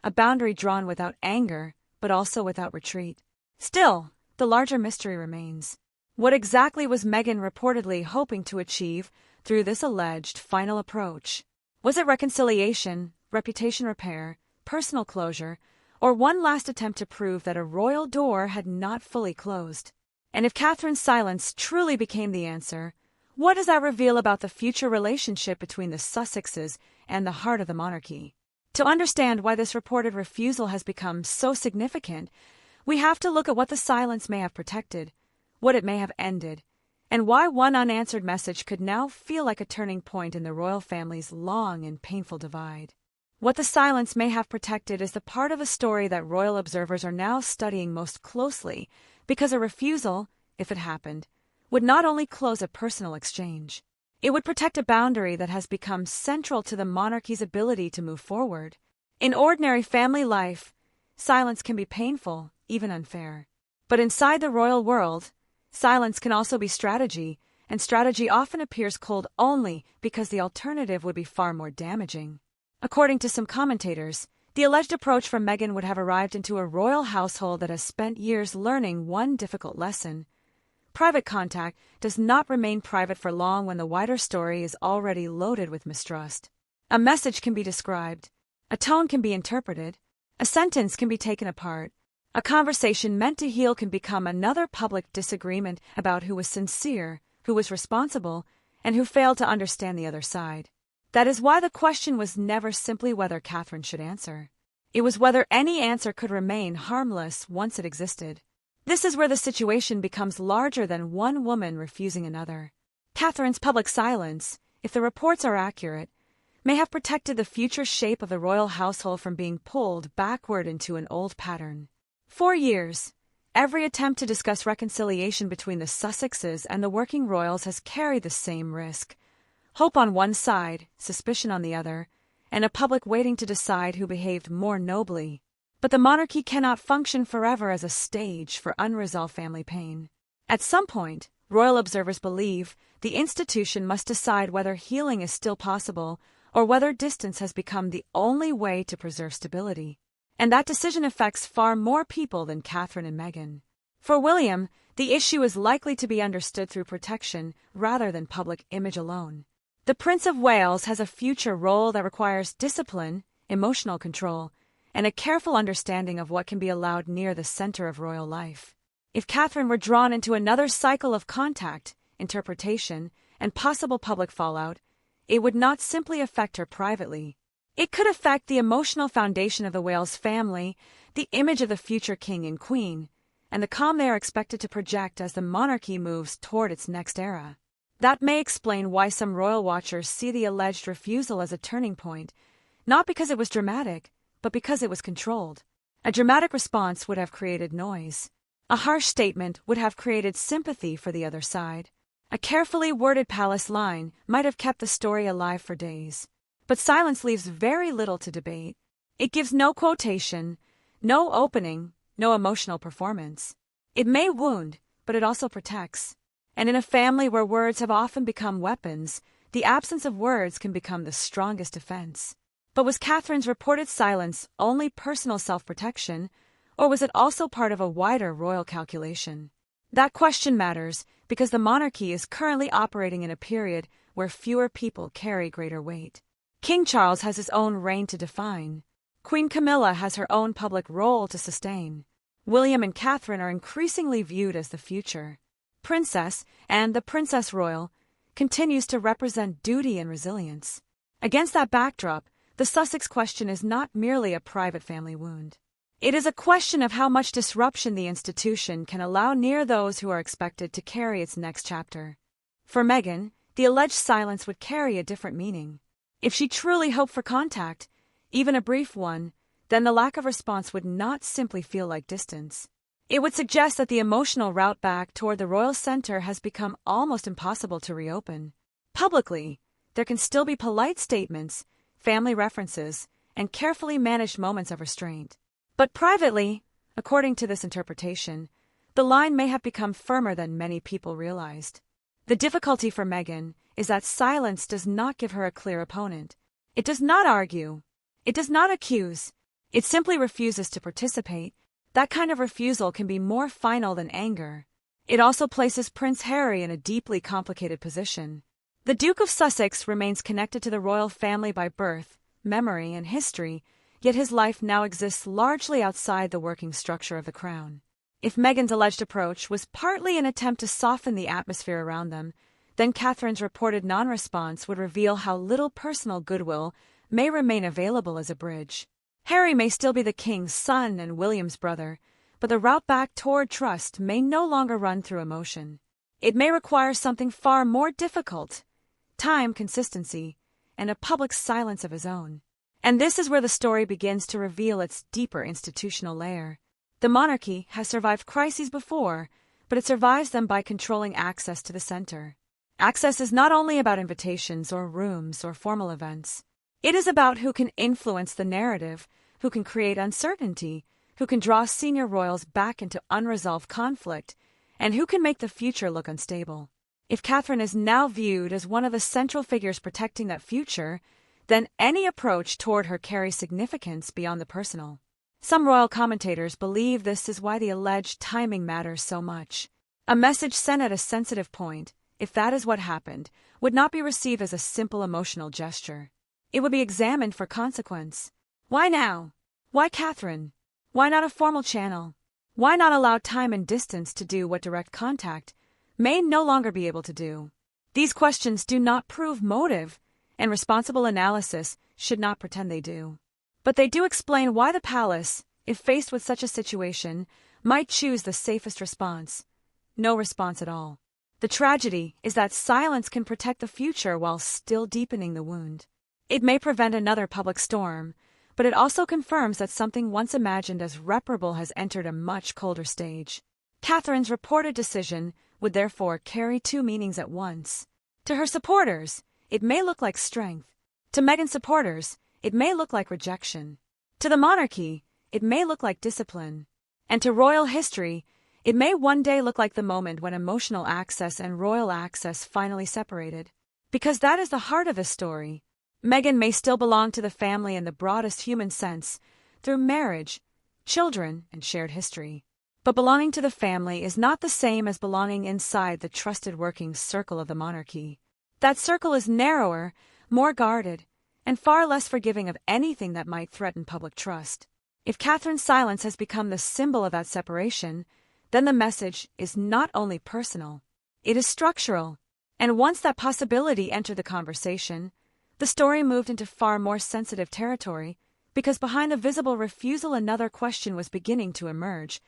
a boundary drawn without anger, but also without retreat. Still, the larger mystery remains. What exactly was Meghan reportedly hoping to achieve through this alleged final approach? Was it reconciliation, reputation repair, personal closure, or one last attempt to prove that a royal door had not fully closed? And if Catherine's silence truly became the answer, what does that reveal about the future relationship between the Sussexes and the heart of the monarchy? To understand why this reported refusal has become so significant, we have to look at what the silence may have protected, what it may have ended, and why one unanswered message could now feel like a turning point in the royal family's long and painful divide. What the silence may have protected is the part of a story that royal observers are now studying most closely, because a refusal, if it happened, would not only close a personal exchange, it would protect a boundary that has become central to the monarchy's ability to move forward. In ordinary family life, silence can be painful, even unfair. But inside the royal world, silence can also be strategy, and strategy often appears cold only because the alternative would be far more damaging. According to some commentators, the alleged approach from Meghan would have arrived into a royal household that has spent years learning one difficult lesson. Private contact does not remain private for long when the wider story is already loaded with mistrust. A message can be described, a tone can be interpreted, a sentence can be taken apart. A conversation meant to heal can become another public disagreement about who was sincere, who was responsible, and who failed to understand the other side. That is why the question was never simply whether Catherine should answer. It was whether any answer could remain harmless once it existed. This is where the situation becomes larger than one woman refusing another. Catherine's public silence, if the reports are accurate, may have protected the future shape of the royal household from being pulled backward into an old pattern. For years, every attempt to discuss reconciliation between the Sussexes and the working royals has carried the same risk. Hope on one side, suspicion on the other, and a public waiting to decide who behaved more nobly. But the monarchy cannot function forever as a stage for unresolved family pain. At some point, royal observers believe the institution must decide whether healing is still possible or whether distance has become the only way to preserve stability. And that decision affects far more people than Catherine and Meghan. For William, the issue is likely to be understood through protection rather than public image alone. The Prince of Wales has a future role that requires discipline, emotional control, and a careful understanding of what can be allowed near the center of royal life. If Catherine were drawn into another cycle of contact, interpretation, and possible public fallout, it would not simply affect her privately. It could affect the emotional foundation of the Wales family, the image of the future king and queen, and the calm they are expected to project as the monarchy moves toward its next era. That may explain why some royal watchers see the alleged refusal as a turning point, not because it was dramatic, but because it was controlled. A dramatic response would have created noise. A harsh statement would have created sympathy for the other side. A carefully worded palace line might have kept the story alive for days. But silence leaves very little to debate. It gives no quotation, no opening, no emotional performance. It may wound, but it also protects. And in a family where words have often become weapons, the absence of words can become the strongest defense. But was Catherine's reported silence only personal self-protection, or was it also part of a wider royal calculation? That question matters because the monarchy is currently operating in a period where fewer people carry greater weight. King Charles has his own reign to define. Queen Camilla has her own public role to sustain. William and Catherine are increasingly viewed as the future. Princess and the Princess Royal continues to represent duty and resilience. Against that backdrop, the Sussex question is not merely a private family wound. It is a question of how much disruption the institution can allow near those who are expected to carry its next chapter. For Meghan, the alleged silence would carry a different meaning. If she truly hoped for contact, even a brief one, then the lack of response would not simply feel like distance. It would suggest that the emotional route back toward the royal center has become almost impossible to reopen. Publicly, there can still be polite statements, family references, and carefully managed moments of restraint. But privately, according to this interpretation, the line may have become firmer than many people realized. The difficulty for Meghan is that silence does not give her a clear opponent. It does not argue. It does not accuse. It simply refuses to participate. That kind of refusal can be more final than anger. It also places Prince Harry in a deeply complicated position. The Duke of Sussex remains connected to the royal family by birth, memory, and history, yet his life now exists largely outside the working structure of the crown. If Meghan's alleged approach was partly an attempt to soften the atmosphere around them, then Catherine's reported non-response would reveal how little personal goodwill may remain available as a bridge. Harry may still be the king's son and William's brother, but the route back toward trust may no longer run through emotion. It may require something far more difficult: time, consistency, and a public silence of his own. And this is where the story begins to reveal its deeper institutional layer. The monarchy has survived crises before, but it survives them by controlling access to the center. Access is not only about invitations or rooms or formal events. It is about who can influence the narrative, who can create uncertainty, who can draw senior royals back into unresolved conflict, and who can make the future look unstable. If Catherine is now viewed as one of the central figures protecting that future, then any approach toward her carries significance beyond the personal. Some royal commentators believe this is why the alleged timing matters so much. A message sent at a sensitive point, if that is what happened, would not be received as a simple emotional gesture. It would be examined for consequence. Why now? Why Catherine? Why not a formal channel? Why not allow time and distance to do what direct contact may no longer be able to do? These questions do not prove motive, and responsible analysis should not pretend they do. But they do explain why the palace, if faced with such a situation, might choose the safest response: no response at all. The tragedy is that silence can protect the future while still deepening the wound. It may prevent another public storm, but it also confirms that something once imagined as reparable has entered a much colder stage. Catherine's reported decision would therefore carry two meanings at once. To her supporters, it may look like strength. To Meghan's supporters, it may look like rejection. To the monarchy, it may look like discipline. And to royal history, it may one day look like the moment when emotional access and royal access finally separated. Because that is the heart of the story. Meghan may still belong to the family in the broadest human sense, through marriage, children, and shared history. But belonging to the family is not the same as belonging inside the trusted working circle of the monarchy. That circle is narrower, more guarded, and far less forgiving of anything that might threaten public trust. If Catherine's silence has become the symbol of that separation, then the message is not only personal, it is structural. And once that possibility entered the conversation, the story moved into far more sensitive territory, because behind the visible refusal another question was beginning to emerge.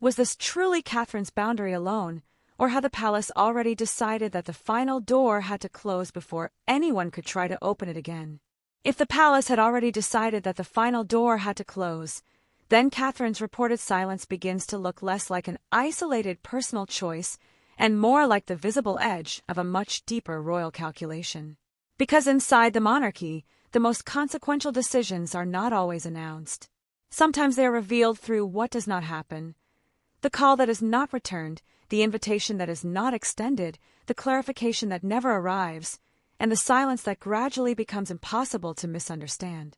Was this truly Catherine's boundary alone, or had the palace already decided that the final door had to close before anyone could try to open it again? If the palace had already decided that the final door had to close, then Catherine's reported silence begins to look less like an isolated personal choice and more like the visible edge of a much deeper royal calculation. Because inside the monarchy, the most consequential decisions are not always announced. Sometimes they are revealed through what does not happen, the call that is not returned, the invitation that is not extended, the clarification that never arrives, and the silence that gradually becomes impossible to misunderstand.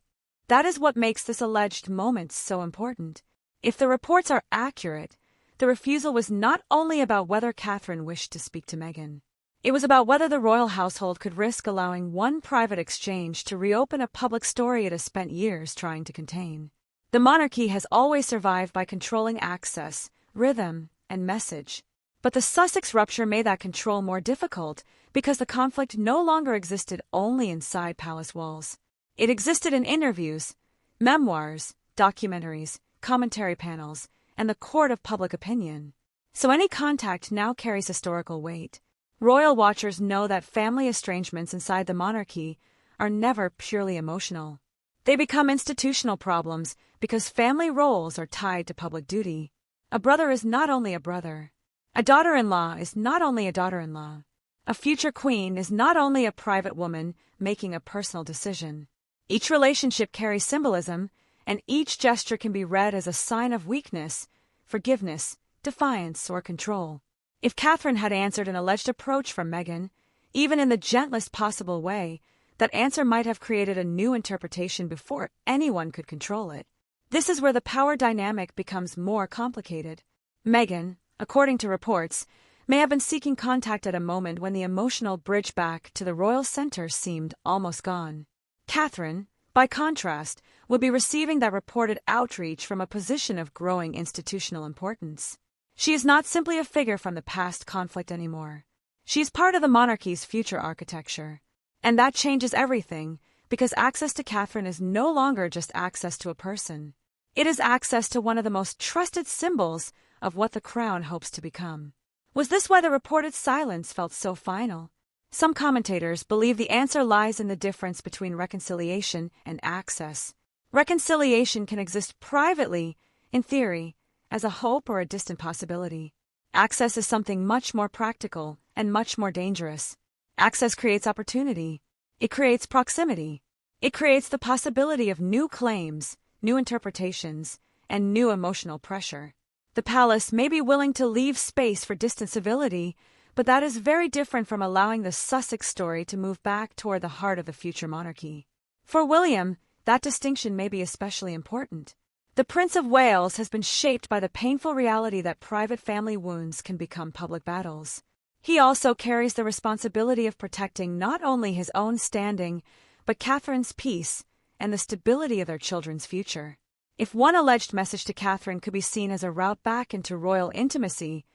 That is what makes this alleged moment so important. If the reports are accurate, the refusal was not only about whether Catherine wished to speak to Meghan. It was about whether the royal household could risk allowing one private exchange to reopen a public story it has spent years trying to contain. The monarchy has always survived by controlling access, rhythm, and message. But the Sussex rupture made that control more difficult because the conflict no longer existed only inside palace walls. It existed in interviews, memoirs, documentaries, commentary panels, and the court of public opinion. So any contact now carries historical weight. Royal watchers know that family estrangements inside the monarchy are never purely emotional. They become institutional problems because family roles are tied to public duty. A brother is not only a brother. A daughter-in-law is not only a daughter-in-law. A future queen is not only a private woman making a personal decision. Each relationship carries symbolism, and each gesture can be read as a sign of weakness, forgiveness, defiance, or control. If Catherine had answered an alleged approach from Meghan, even in the gentlest possible way, that answer might have created a new interpretation before anyone could control it. This is where the power dynamic becomes more complicated. Meghan, according to reports, may have been seeking contact at a moment when the emotional bridge back to the royal center seemed almost gone. Catherine, by contrast, would be receiving that reported outreach from a position of growing institutional importance. She is not simply a figure from the past conflict anymore. She is part of the monarchy's future architecture. And that changes everything, because access to Catherine is no longer just access to a person. It is access to one of the most trusted symbols of what the crown hopes to become. Was this why the reported silence felt so final? Some commentators believe the answer lies in the difference between reconciliation and access. Reconciliation can exist privately, in theory, as a hope or a distant possibility. Access is something much more practical and much more dangerous. Access creates opportunity. It creates proximity. It creates the possibility of new claims, new interpretations, and new emotional pressure. The palace may be willing to leave space for distant civility, but that is very different from allowing the Sussex story to move back toward the heart of the future monarchy. For William, that distinction may be especially important. The Prince of Wales has been shaped by the painful reality that private family wounds can become public battles. He also carries the responsibility of protecting not only his own standing, but Catherine's peace and the stability of their children's future. If one alleged message to Catherine could be seen as a route back into royal intimacy,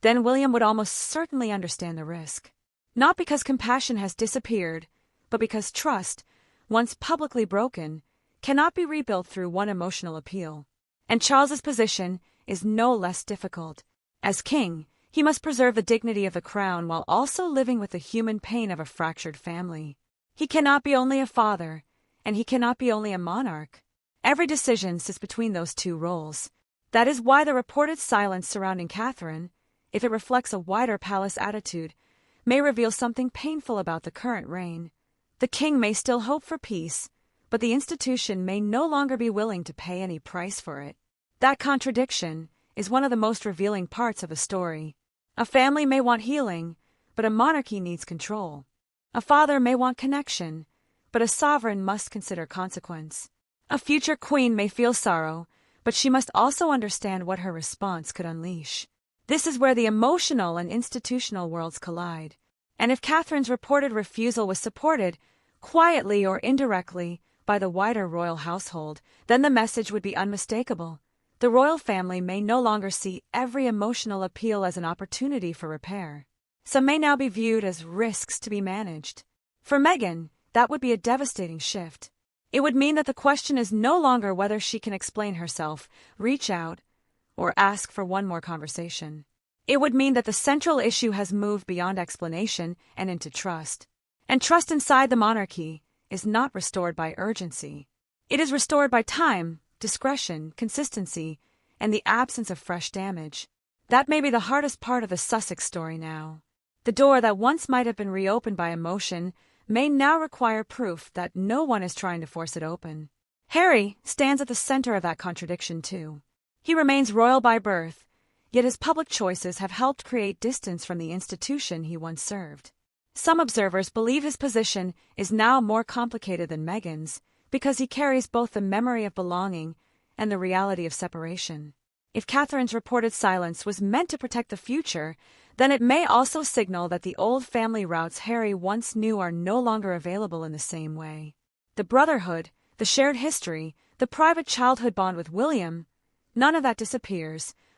then William would almost certainly understand the risk. Not because compassion has disappeared, but because trust, once publicly broken, cannot be rebuilt through one emotional appeal. And Charles's position is no less difficult. As king, he must preserve the dignity of the crown while also living with the human pain of a fractured family. He cannot be only a father, and he cannot be only a monarch. Every decision sits between those two roles. That is why the reported silence surrounding Catherine, if it reflects a wider palace attitude, may reveal something painful about the current reign. The king may still hope for peace, but the institution may no longer be willing to pay any price for it. That contradiction is one of the most revealing parts of the story. A family may want healing, but a monarchy needs control. A father may want connection, but a sovereign must consider consequence. A future queen may feel sorrow, but she must also understand what her response could unleash. This is where the emotional and institutional worlds collide. And if Catherine's reported refusal was supported, quietly or indirectly, by the wider royal household, then the message would be unmistakable. The royal family may no longer see every emotional appeal as an opportunity for repair. Some may now be viewed as risks to be managed. For Meghan, that would be a devastating shift. It would mean that the question is no longer whether she can explain herself, reach out, or ask for one more conversation. It would mean that the central issue has moved beyond explanation and into trust. And trust inside the monarchy is not restored by urgency. It is restored by time, discretion, consistency, and the absence of fresh damage. That may be the hardest part of the Sussex story now. The door that once might have been reopened by emotion may now require proof that no one is trying to force it open. Harry stands at the center of that contradiction too. He remains royal by birth, yet his public choices have helped create distance from the institution he once served. Some observers believe his position is now more complicated than Meghan's because he carries both the memory of belonging and the reality of separation. If Catherine's reported silence was meant to protect the future, then it may also signal that the old family routes Harry once knew are no longer available in the same way. The brotherhood, the shared history, the private childhood bond with William, none of that disappears,